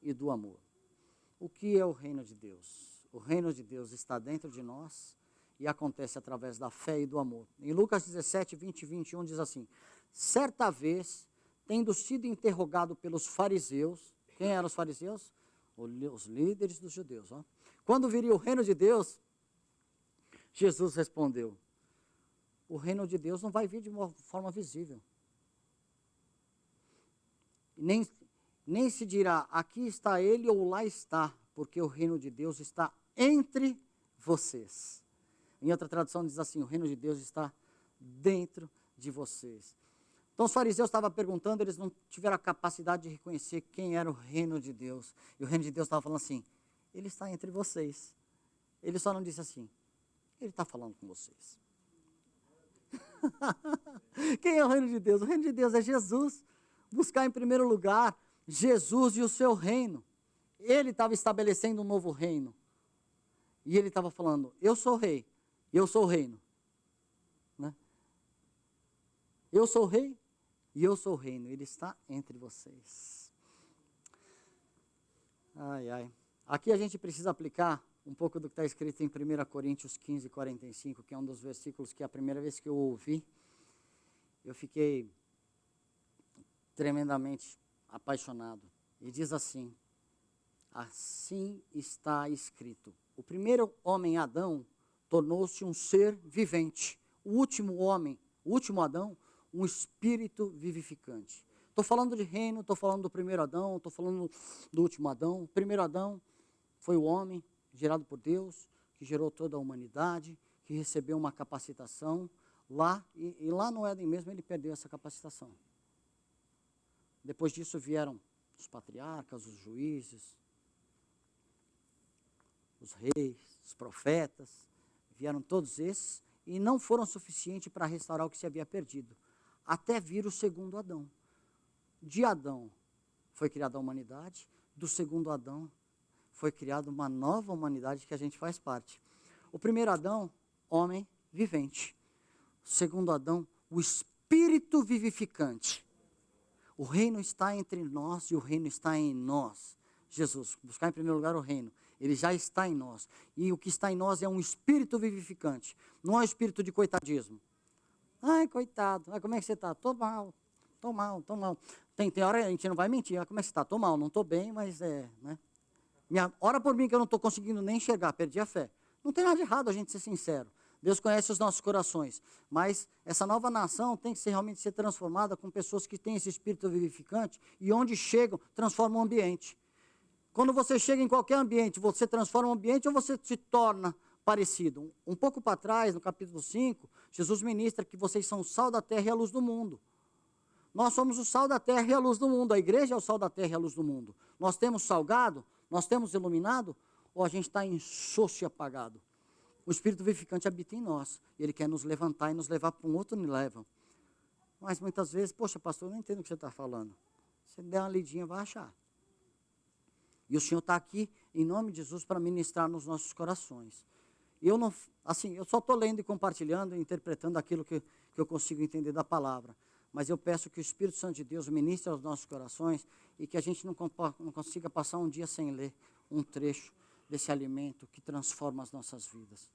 e do amor. O que é o reino de Deus? O reino de Deus está dentro de nós e acontece através da fé e do amor. Em Lucas 17, 20 e 21 diz assim: certa vez, tendo sido interrogado pelos fariseus, quem eram os fariseus? Os líderes dos judeus. Ó. Quando viria o reino de Deus, Jesus respondeu: o reino de Deus não vai vir de uma forma visível. Nem se dirá, aqui está ele ou lá está, porque o reino de Deus está entre vocês. Em outra tradução diz assim, o reino de Deus está dentro de vocês. Então os fariseus estavam perguntando, eles não tiveram a capacidade de reconhecer quem era o reino de Deus. E o reino de Deus estava falando assim, ele está entre vocês. Ele só não disse assim, ele está falando com vocês. Quem é o reino de Deus? O reino de Deus é Jesus. Buscar em primeiro lugar Jesus e o seu reino. Ele estava estabelecendo um novo reino. E ele estava falando, eu sou o rei, eu sou o reino. Né? Eu sou o rei e eu sou o reino. Ele está entre vocês. Ai, ai. Aqui a gente precisa aplicar um pouco do que está escrito em 1 Coríntios 15, 45, que é um dos versículos que a primeira vez que eu ouvi, eu fiquei tremendamente apaixonado. E diz assim, assim está escrito. O primeiro homem, Adão, tornou-se um ser vivente. O último homem, o último Adão, um espírito vivificante. Estou falando de reino, estou falando do primeiro Adão, estou falando do último Adão. O primeiro Adão foi o homem gerado por Deus, que gerou toda a humanidade, que recebeu uma capacitação lá, e lá no Éden mesmo ele perdeu essa capacitação. Depois disso vieram os patriarcas, os juízes, os reis, os profetas, vieram todos esses e não foram suficientes para restaurar o que se havia perdido, até vir o segundo Adão. De Adão foi criada a humanidade, do segundo Adão foi criada uma nova humanidade que a gente faz parte. O primeiro Adão, homem vivente. O segundo Adão, o espírito vivificante. O reino está entre nós e o reino está em nós. Jesus, buscar em primeiro lugar o reino. Ele já está em nós. E o que está em nós é um espírito vivificante. Não é um espírito de coitadismo. Ai, coitado. Ai, como é que você está? Estou mal. Estou mal, estou mal. Tem hora que a gente não vai mentir. Ah, como é que você está? Estou mal, não estou bem, mas né? Ora por mim que eu não estou conseguindo nem enxergar, perdi a fé. Não tem nada de errado a gente ser sincero. Deus conhece os nossos corações. Mas essa nova nação tem que realmente ser transformada com pessoas que têm esse espírito vivificante e onde chegam, transformam o ambiente. Quando você chega em qualquer ambiente, você transforma o ambiente ou você se torna parecido? Um pouco para trás, no capítulo 5, Jesus ministra que vocês são o sal da terra e a luz do mundo. Nós somos o sal da terra e a luz do mundo. A igreja é o sal da terra e a luz do mundo. Nós temos salgado, nós temos iluminado, ou a gente está insosso e apagado? O Espírito vivificante habita em nós. E Ele quer nos levantar e nos levar para um outro nível. Mas muitas vezes, poxa, pastor, eu não entendo o que você está falando. Se der uma lidinha, vai achar. E o Senhor está aqui, em nome de Jesus, para ministrar nos nossos corações. E eu não, assim, eu só estou lendo e compartilhando e interpretando aquilo que eu consigo entender da palavra. Mas eu peço que o Espírito Santo de Deus ministre aos nossos corações e que a gente não consiga passar um dia sem ler um trecho desse alimento que transforma as nossas vidas.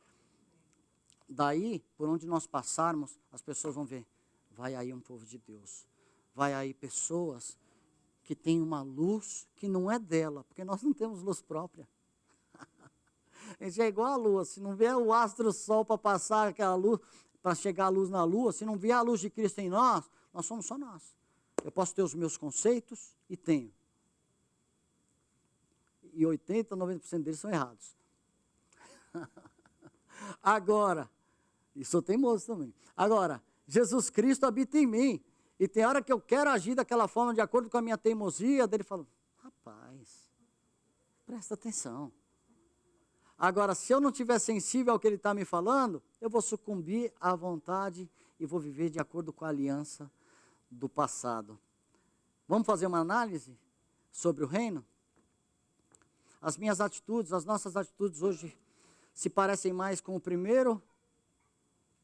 Daí, por onde nós passarmos, as pessoas vão ver, vai aí um povo de Deus. Vai aí pessoas que têm uma luz que não é dela, porque nós não temos luz própria. A gente é igual a lua, se não vier o astro sol para passar aquela luz, para chegar a luz na lua, se não vier a luz de Cristo em nós, nós somos só nós. Eu posso ter os meus conceitos e tenho. E 80%, 90% deles são errados. Agora, e sou teimoso também. Agora, Jesus Cristo habita em mim. E tem hora que eu quero agir daquela forma, de acordo com a minha teimosia, dele fala, rapaz, presta atenção. Agora, se eu não estiver sensível ao que ele está me falando, eu vou sucumbir à vontade e vou viver de acordo com a aliança do passado. Vamos fazer uma análise sobre o reino? As minhas atitudes, as nossas atitudes hoje se parecem mais com o primeiro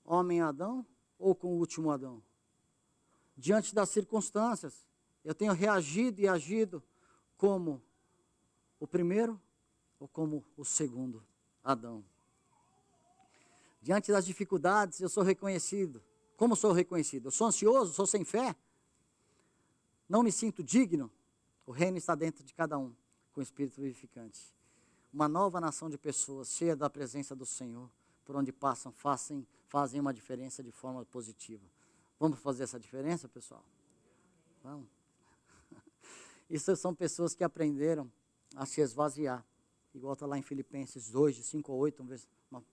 homem Adão ou com o último Adão? Diante das circunstâncias, eu tenho reagido e agido como o primeiro ou como o segundo Adão? Diante das dificuldades, eu sou reconhecido. Como sou reconhecido? Eu sou ansioso, sou sem fé? Não me sinto digno? O reino está dentro de cada um, com o Espírito vivificante. Uma nova nação de pessoas, cheia da presença do Senhor, por onde passam, fazem uma diferença de forma positiva. Vamos fazer essa diferença, pessoal? Vamos. Isso são pessoas que aprenderam a se esvaziar. Igual está lá em Filipenses 2, de 5 a 8,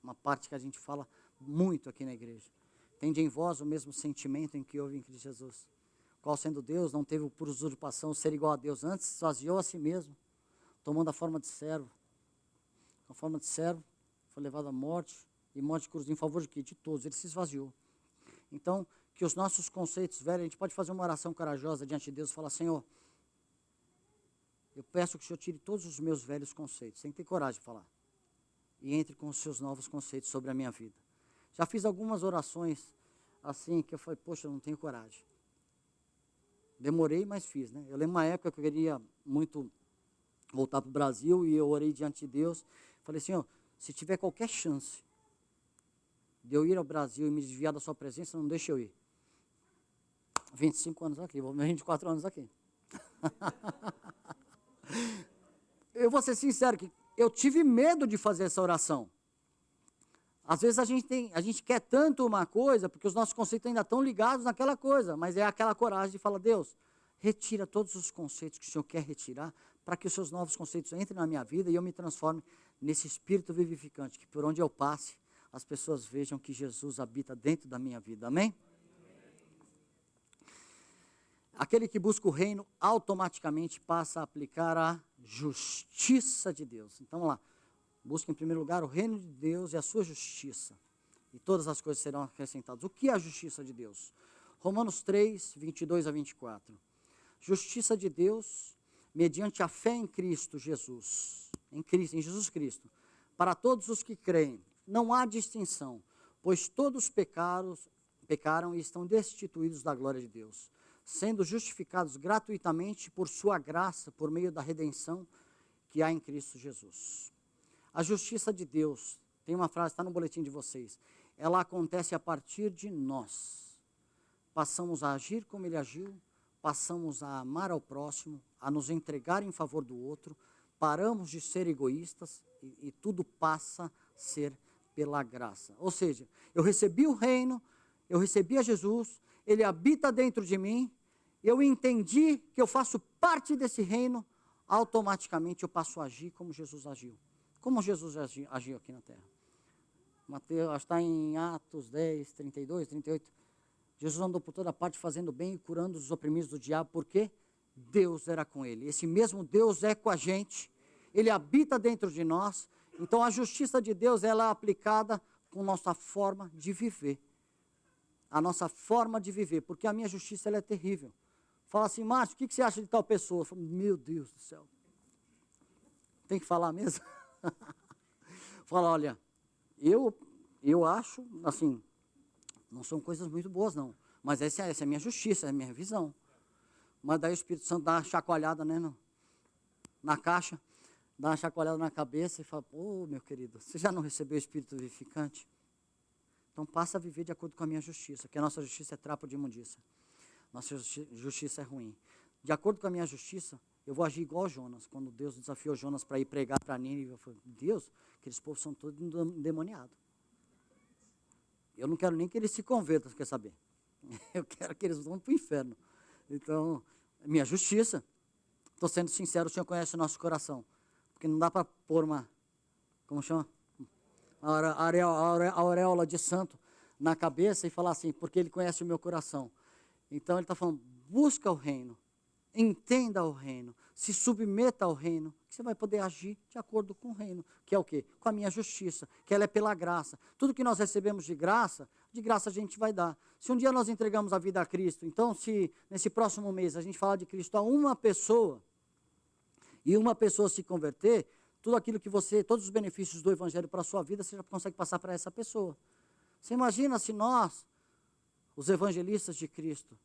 uma parte que a gente fala muito aqui na igreja. Tende em vós o mesmo sentimento em que houve em Cristo Jesus, qual sendo Deus, não teve por usurpação ser igual a Deus, antes esvaziou a si mesmo, tomando a forma de servo. A forma de servo, foi levado à morte, e morte de cruz, em favor de quê? De todos, ele se esvaziou. Então, que os nossos conceitos velhos, a gente pode fazer uma oração corajosa diante de Deus e falar: Senhor, eu peço que o Senhor tire todos os meus velhos conceitos, tem que ter coragem de falar, e entre com os seus novos conceitos sobre a minha vida. Já fiz algumas orações assim, que eu falei: poxa, eu não tenho coragem. Demorei, mas fiz, né? Eu lembro uma época que eu queria muito voltar para o Brasil, e eu orei diante de Deus, falei: Senhor, se tiver qualquer chance de eu ir ao Brasil e me desviar da sua presença, não deixe eu ir. 25 anos aqui, vou 24 anos aqui. Eu vou ser sincero que eu tive medo de fazer essa oração. Às vezes a gente quer tanto uma coisa, porque os nossos conceitos ainda estão ligados naquela coisa, mas é aquela coragem de falar: Deus, retira todos os conceitos que o Senhor quer retirar, para que os seus novos conceitos entrem na minha vida e eu me transforme nesse Espírito vivificante, que por onde eu passe, as pessoas vejam que Jesus habita dentro da minha vida. Amém? Aquele que busca o reino automaticamente passa a aplicar a justiça de Deus. Então vamos lá. Busca em primeiro lugar o reino de Deus e a sua justiça, e todas as coisas serão acrescentadas. O que é a justiça de Deus? Romanos 3, 22 a 24. Justiça de Deus mediante a fé em Cristo Jesus, em Jesus Cristo, para todos os que creem. Não há distinção, pois todos pecaram e estão destituídos da glória de Deus, sendo justificados gratuitamente por sua graça, por meio da redenção que há em Cristo Jesus. A justiça de Deus, tem uma frase, está no boletim de vocês, ela acontece a partir de nós. Passamos a agir como ele agiu, passamos a amar ao próximo, a nos entregar em favor do outro, paramos de ser egoístas e tudo passa a ser pela graça. Ou seja, eu recebi o reino, eu recebi a Jesus, ele habita dentro de mim, eu entendi que eu faço parte desse reino, automaticamente eu passo a agir como Jesus agiu. Como Jesus agiu aqui na terra? Mateus, está em Atos 10, 32, 38. Jesus andou por toda parte fazendo bem e curando os oprimidos do diabo, porque Deus era com ele. Esse mesmo Deus é com a gente, ele habita dentro de nós. Então a justiça de Deus, ela é aplicada com nossa forma de viver. A nossa forma de viver, porque a minha justiça, ela é terrível. Fala assim: Márcio, o que você acha de tal pessoa? Eu falo: meu Deus do céu. Tem que falar mesmo? Fala: olha, eu acho, assim, não são coisas muito boas não, mas essa é a minha justiça, é a minha visão. Mas daí o Espírito Santo dá uma chacoalhada, né, na caixa, dá uma chacoalhada na cabeça e fala: ô, meu querido, você já não recebeu o Espírito vivificante? Então passa a viver de acordo com a minha justiça, que a nossa justiça é trapo de imundícia. Nossa justiça é ruim. De acordo com a minha justiça, eu vou agir igual Jonas. Quando Deus desafiou Jonas para ir pregar para Nínive, eu falei: Deus, aqueles povos são todos endemoniados. Eu não quero nem que eles se convertam, quer saber? Eu quero que eles vão para o inferno. Então, minha justiça. Estou sendo sincero, o Senhor conhece o nosso coração. Porque não dá para pôr uma, como chama? A auréola de santo na cabeça e falar assim: porque Ele conhece o meu coração. Então Ele está falando: busca o reino, entenda o reino, se submeta ao reino, que você vai poder agir de acordo com o reino, que é o quê? Com a minha justiça, que ela é pela graça. Tudo que nós recebemos de graça a gente vai dar. Se um dia nós entregamos a vida a Cristo, então se nesse próximo mês a gente falar de Cristo a uma pessoa, e uma pessoa se converter, tudo aquilo que todos os benefícios do Evangelho para a sua vida, você já consegue passar para essa pessoa. Você imagina se nós, os evangelistas de Cristo,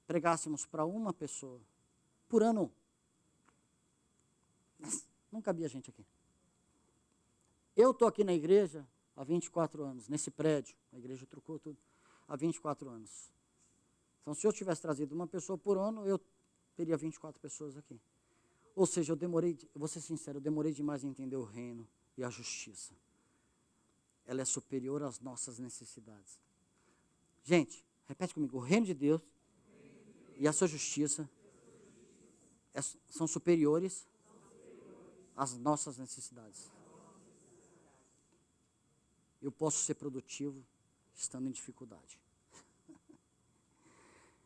pregássemos para uma pessoa por ano? Não cabia gente aqui. Eu estou aqui na igreja há 24 anos, nesse prédio. A igreja trocou tudo. Há 24 anos. Então, se eu tivesse trazido uma pessoa por ano, eu teria 24 pessoas aqui. Ou seja, eu vou ser sincero, eu demorei demais a entender o reino e a justiça. Ela é superior às nossas necessidades. Gente, repete comigo, o reino de Deus e a sua justiça são superiores às nossas necessidades. Eu posso ser produtivo estando em dificuldade.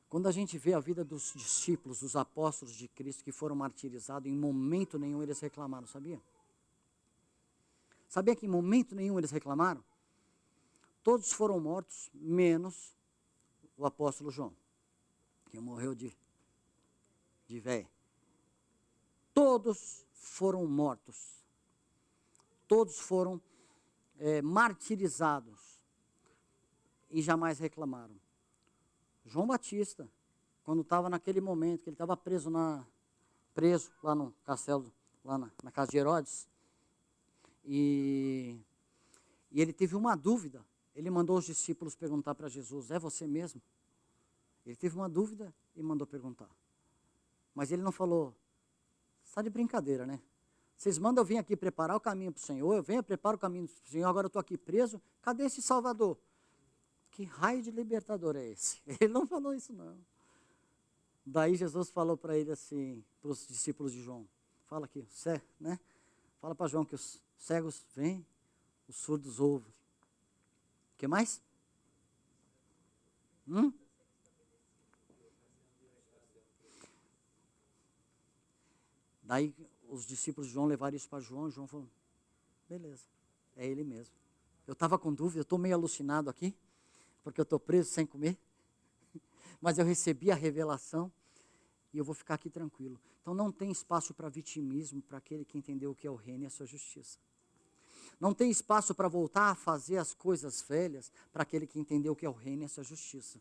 Quando a gente vê a vida dos discípulos, dos apóstolos de Cristo que foram martirizados, em momento nenhum eles reclamaram, sabia? Sabia que em momento nenhum eles reclamaram? Todos foram mortos, menos o apóstolo João, que morreu de velho. Todos foram mortos. Todos foram martirizados e jamais reclamaram. João Batista, quando estava naquele momento, que ele estava preso lá no castelo, lá na casa de Herodes, e ele teve uma dúvida. Ele mandou os discípulos perguntar para Jesus, é você mesmo? Ele teve uma dúvida e mandou perguntar. Mas ele não falou, está de brincadeira, né? Vocês mandam eu vir aqui preparar o caminho para o Senhor, eu venho, preparo o caminho para o Senhor, agora eu estou aqui preso, cadê esse Salvador? Que raio de libertador é esse? Ele não falou isso, não. Daí Jesus falou para ele assim, para os discípulos de João, fala aqui, né? Fala para João que os cegos vêm, os surdos ouvem. O que mais? Daí os discípulos de João levaram isso para João, e João falou, beleza, é ele mesmo. Eu estava com dúvida, eu estou meio alucinado aqui, porque eu estou preso sem comer, mas eu recebi a revelação e eu vou ficar aqui tranquilo. Então não tem espaço para vitimismo para aquele que entendeu o que é o reino e a sua justiça. Não tem espaço para voltar a fazer as coisas velhas para aquele que entendeu o que é o reino e a sua justiça.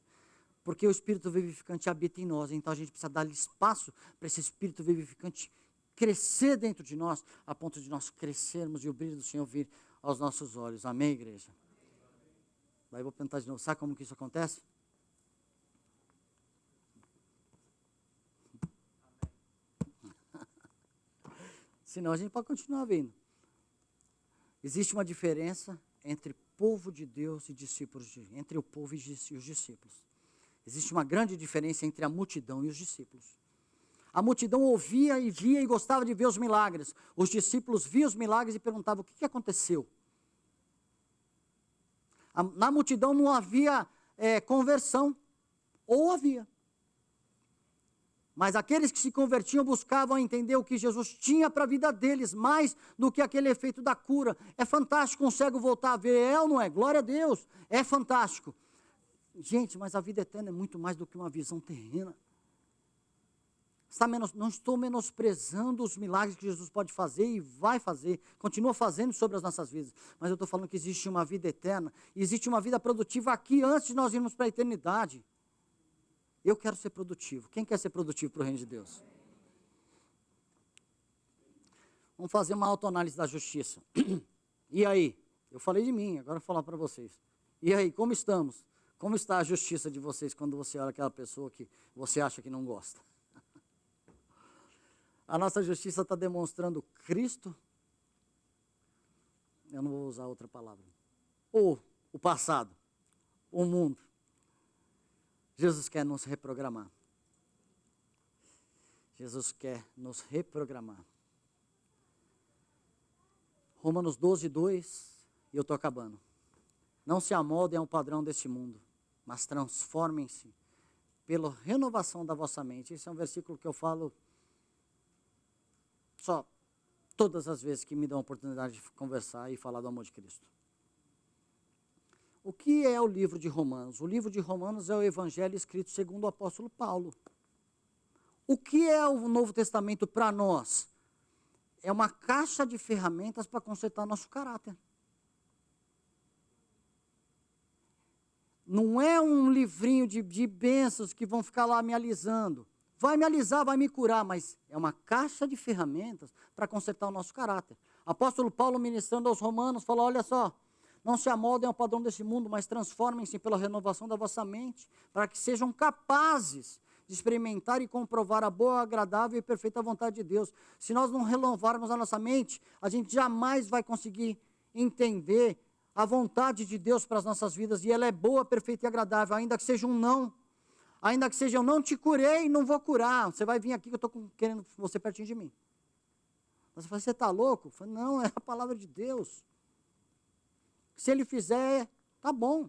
Porque o Espírito vivificante habita em nós, então a gente precisa dar espaço para esse Espírito vivificante crescer dentro de nós, a ponto de nós crescermos e o brilho do Senhor vir aos nossos olhos. Amém, igreja? Daí eu vou perguntar de novo, sabe como que isso acontece? Senão a gente pode continuar vendo. Existe uma diferença entre povo de Deus e discípulos, entre o povo e os discípulos. Existe uma grande diferença entre a multidão e os discípulos. A multidão ouvia e via e gostava de ver os milagres. Os discípulos viam os milagres e perguntavam, o que aconteceu? Na multidão não havia conversão, ou havia. Mas aqueles que se convertiam buscavam entender o que Jesus tinha para a vida deles, mais do que aquele efeito da cura. É fantástico um cego voltar a ver, é ou não é? Glória a Deus, é fantástico. Gente, mas a vida eterna é muito mais do que uma visão terrena. Não estou menosprezando os milagres que Jesus pode fazer e vai fazer, continua fazendo sobre as nossas vidas, mas eu estou falando que existe uma vida eterna, e existe uma vida produtiva aqui antes de nós irmos para a eternidade. Eu quero ser produtivo. Quem quer ser produtivo para o reino de Deus? Vamos fazer uma autoanálise da justiça. E aí? Eu falei de mim, agora eu vou falar para vocês. E aí, como estamos? Como está a justiça de vocês quando você olha aquela pessoa que você acha que não gosta? A nossa justiça está demonstrando Cristo, eu não vou usar outra palavra, ou o passado, o mundo. Jesus quer nos reprogramar. Jesus quer nos reprogramar. Romanos 12, 2, e eu estou acabando. Não se amoldem ao padrão deste mundo, mas transformem-se pela renovação da vossa mente. Esse é um versículo que eu falo só todas as vezes que me dão a oportunidade de conversar e falar do amor de Cristo. O que é o livro de Romanos? O livro de Romanos é o evangelho escrito segundo o apóstolo Paulo. O que é o Novo Testamento para nós? É uma caixa de ferramentas para consertar nosso caráter. Não é um livrinho de bênçãos que vão ficar lá me alisando. vai me alisar, vai me curar, mas é uma caixa de ferramentas para consertar o nosso caráter. Apóstolo Paulo, ministrando aos romanos, falou, olha só, não se amoldem ao padrão desse mundo, mas transformem-se pela renovação da vossa mente, para que sejam capazes de experimentar e comprovar a boa, agradável e perfeita vontade de Deus. Se nós não renovarmos a nossa mente, a gente jamais vai conseguir entender a vontade de Deus para as nossas vidas, e ela é boa, perfeita e agradável, ainda que seja um não. Ainda que seja eu não te curei, não vou curar. Você vai vir aqui que eu estou querendo você pertinho de mim. Você fala, você está louco? Eu falo, não, é a palavra de Deus. Se ele fizer, tá bom.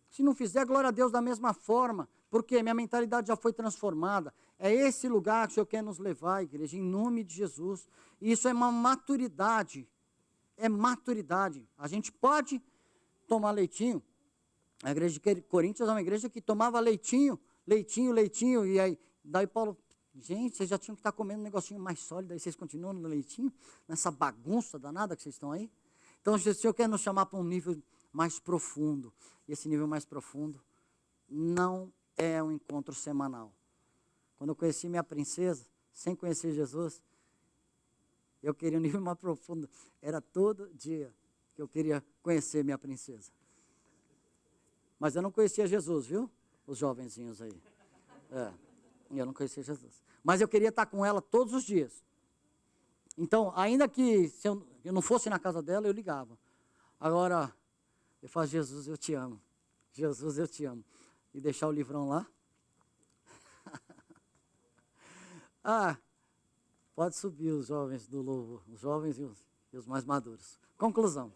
Se não fizer, glória a Deus da mesma forma. Porque minha mentalidade já foi transformada. É esse lugar que o Senhor quer nos levar, igreja, em nome de Jesus. E isso é uma maturidade. É maturidade. A gente pode tomar leitinho. A igreja de Coríntios é uma igreja que tomava leitinho, e aí, daí Paulo, gente, vocês já tinham que estar comendo um negocinho mais sólido, aí vocês continuam no leitinho, nessa bagunça danada que vocês estão aí. Então, o Senhor quer nos chamar para um nível mais profundo, e esse nível mais profundo não é um encontro semanal. Quando eu conheci minha princesa, sem conhecer Jesus, eu queria um nível mais profundo, era todo dia que eu queria conhecer minha princesa. Mas eu não conhecia Jesus, viu? Os jovenzinhos aí. Eu não conhecia Jesus. Mas eu queria estar com ela todos os dias. Então, ainda que se eu não fosse na casa dela, eu ligava. Agora, eu falo, Jesus, eu te amo. Jesus, eu te amo. E deixar o livrão lá. Pode subir os jovens do louvor. Os jovens e os mais maduros. Conclusão.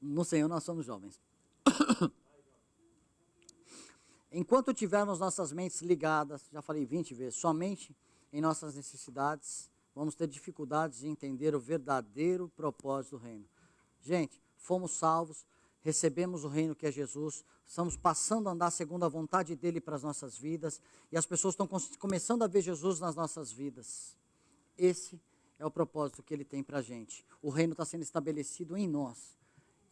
No Senhor nós somos jovens. Enquanto tivermos nossas mentes ligadas, já falei 20 vezes, somente em nossas necessidades, vamos ter dificuldades de entender o verdadeiro propósito do reino. Gente, fomos salvos, recebemos o reino que é Jesus, estamos passando a andar segundo a vontade dele para as nossas vidas, e as pessoas estão começando a ver Jesus nas nossas vidas. Esse é o propósito que ele tem para a gente. O reino está sendo estabelecido em nós.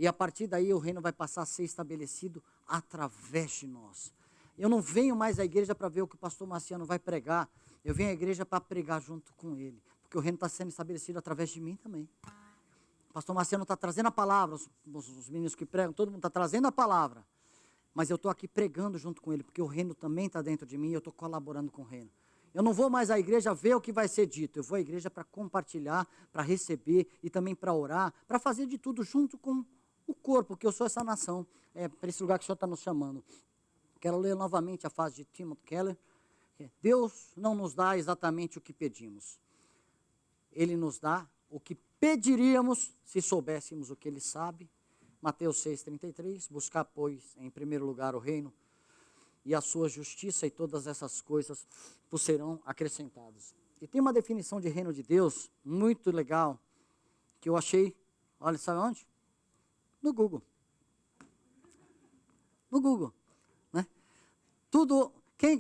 E a partir daí o reino vai passar a ser estabelecido através de nós. Eu não venho mais à igreja para ver o que o pastor Marciano vai pregar. Eu venho à igreja para pregar junto com ele. Porque o reino está sendo estabelecido através de mim também. O pastor Marciano está trazendo a palavra, os meninos que pregam, todo mundo está trazendo a palavra. Mas eu estou aqui pregando junto com ele, porque o reino também está dentro de mim e eu estou colaborando com o reino. Eu não vou mais à igreja ver o que vai ser dito. Eu vou à igreja para compartilhar, para receber e também para orar, para fazer de tudo junto com o corpo, que eu sou essa nação, para esse lugar que o Senhor está nos chamando. Quero ler novamente a frase de Timothy Keller. Deus não nos dá exatamente o que pedimos. Ele nos dá o que pediríamos se soubéssemos o que Ele sabe. Mateus 6,33, buscar, pois, em primeiro lugar o reino e a sua justiça, e todas essas coisas vos serão acrescentadas. E tem uma definição de reino de Deus muito legal, que eu achei, olha, sabe onde? No Google. No Google, né? Tudo, quem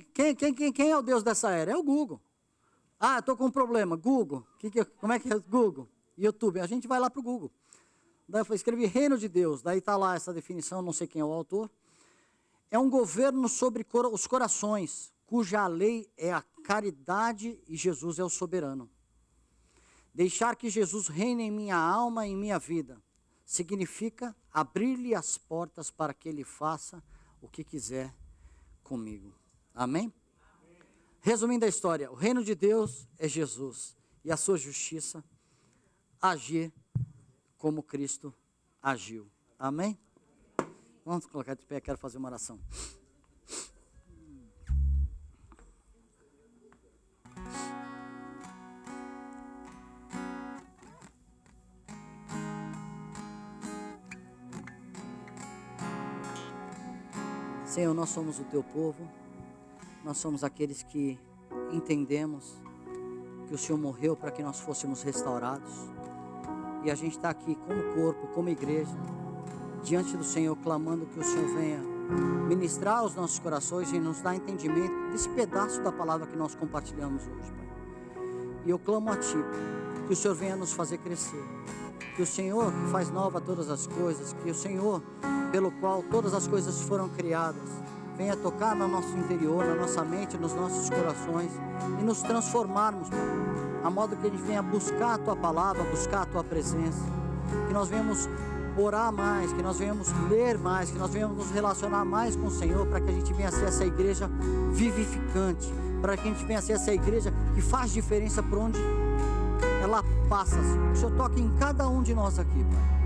é o Deus dessa era? É o Google. Estou com um problema, Google. Como é que é Google? YouTube. A gente vai lá para o Google. Daí eu escrevi reino de Deus, daí está lá essa definição, não sei quem é o autor. É um governo sobre os corações, cuja lei é a caridade e Jesus é o soberano. Deixar que Jesus reine em minha alma e em minha vida significa abrir-lhe as portas para que ele faça o que quiser comigo. Amém? Resumindo a história, o reino de Deus é Jesus e a sua justiça, agir como Cristo agiu. Amém? Vamos colocar de pé, quero fazer uma oração. Senhor, nós somos o teu povo, nós somos aqueles que entendemos que o Senhor morreu para que nós fôssemos restaurados, e a gente está aqui como corpo, como igreja, diante do Senhor, clamando que o Senhor venha ministrar aos nossos corações e nos dar entendimento desse pedaço da palavra que nós compartilhamos hoje, Pai. E eu clamo a Ti, Pai, que o Senhor venha nos fazer crescer, que o Senhor que faz nova todas as coisas, que o Senhor pelo qual todas as coisas foram criadas, venha tocar no nosso interior, na nossa mente, nos nossos corações e nos transformarmos, Pai, a modo que a gente venha buscar a Tua palavra, buscar a Tua presença, que nós venhamos orar mais, que nós venhamos ler mais, que nós venhamos nos relacionar mais com o Senhor, para que a gente venha ser essa igreja vivificante, para que a gente venha ser essa igreja que faz diferença por onde ela passa, Senhor. Que o Senhor toque em cada um de nós aqui, Pai.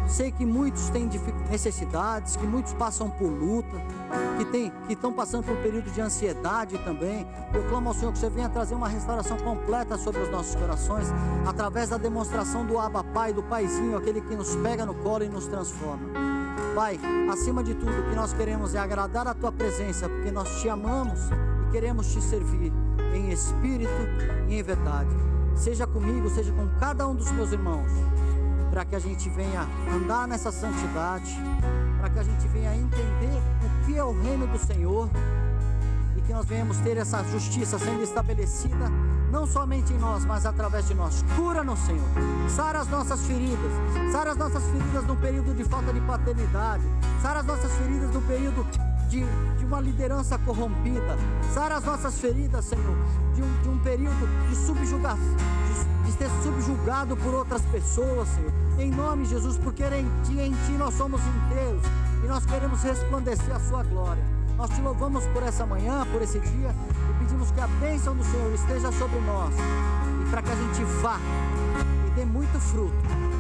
Sei que muitos têm necessidades, que muitos passam por luta, que estão passando por um período de ansiedade também. Eu clamo ao Senhor que você venha trazer uma restauração completa sobre os nossos corações, através da demonstração do Abba Pai, do Paizinho, aquele que nos pega no colo e nos transforma. Pai, acima de tudo, o que nós queremos é agradar a Tua presença, porque nós Te amamos e queremos Te servir em espírito e em verdade. Seja comigo, seja com cada um dos meus irmãos, para que a gente venha andar nessa santidade, para que a gente venha entender o que é o reino do Senhor, e que nós venhamos ter essa justiça sendo estabelecida, não somente em nós, mas através de nós. Cura-nos, Senhor, sara as nossas feridas no período de falta de paternidade, sara as nossas feridas no período de uma liderança corrompida, sara as nossas feridas, Senhor, de um período de subjugação, de ser subjugado por outras pessoas, Senhor, em nome de Jesus, porque em Ti nós somos inteiros, e nós queremos resplandecer a Sua glória. Nós Te louvamos por essa manhã, por esse dia, e pedimos que a bênção do Senhor esteja sobre nós, e para que a gente vá e dê muito fruto,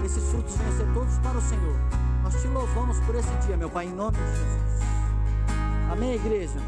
esses frutos venham ser todos para o Senhor. Nós Te louvamos por esse dia, meu Pai, em nome de Jesus. Amém, igreja?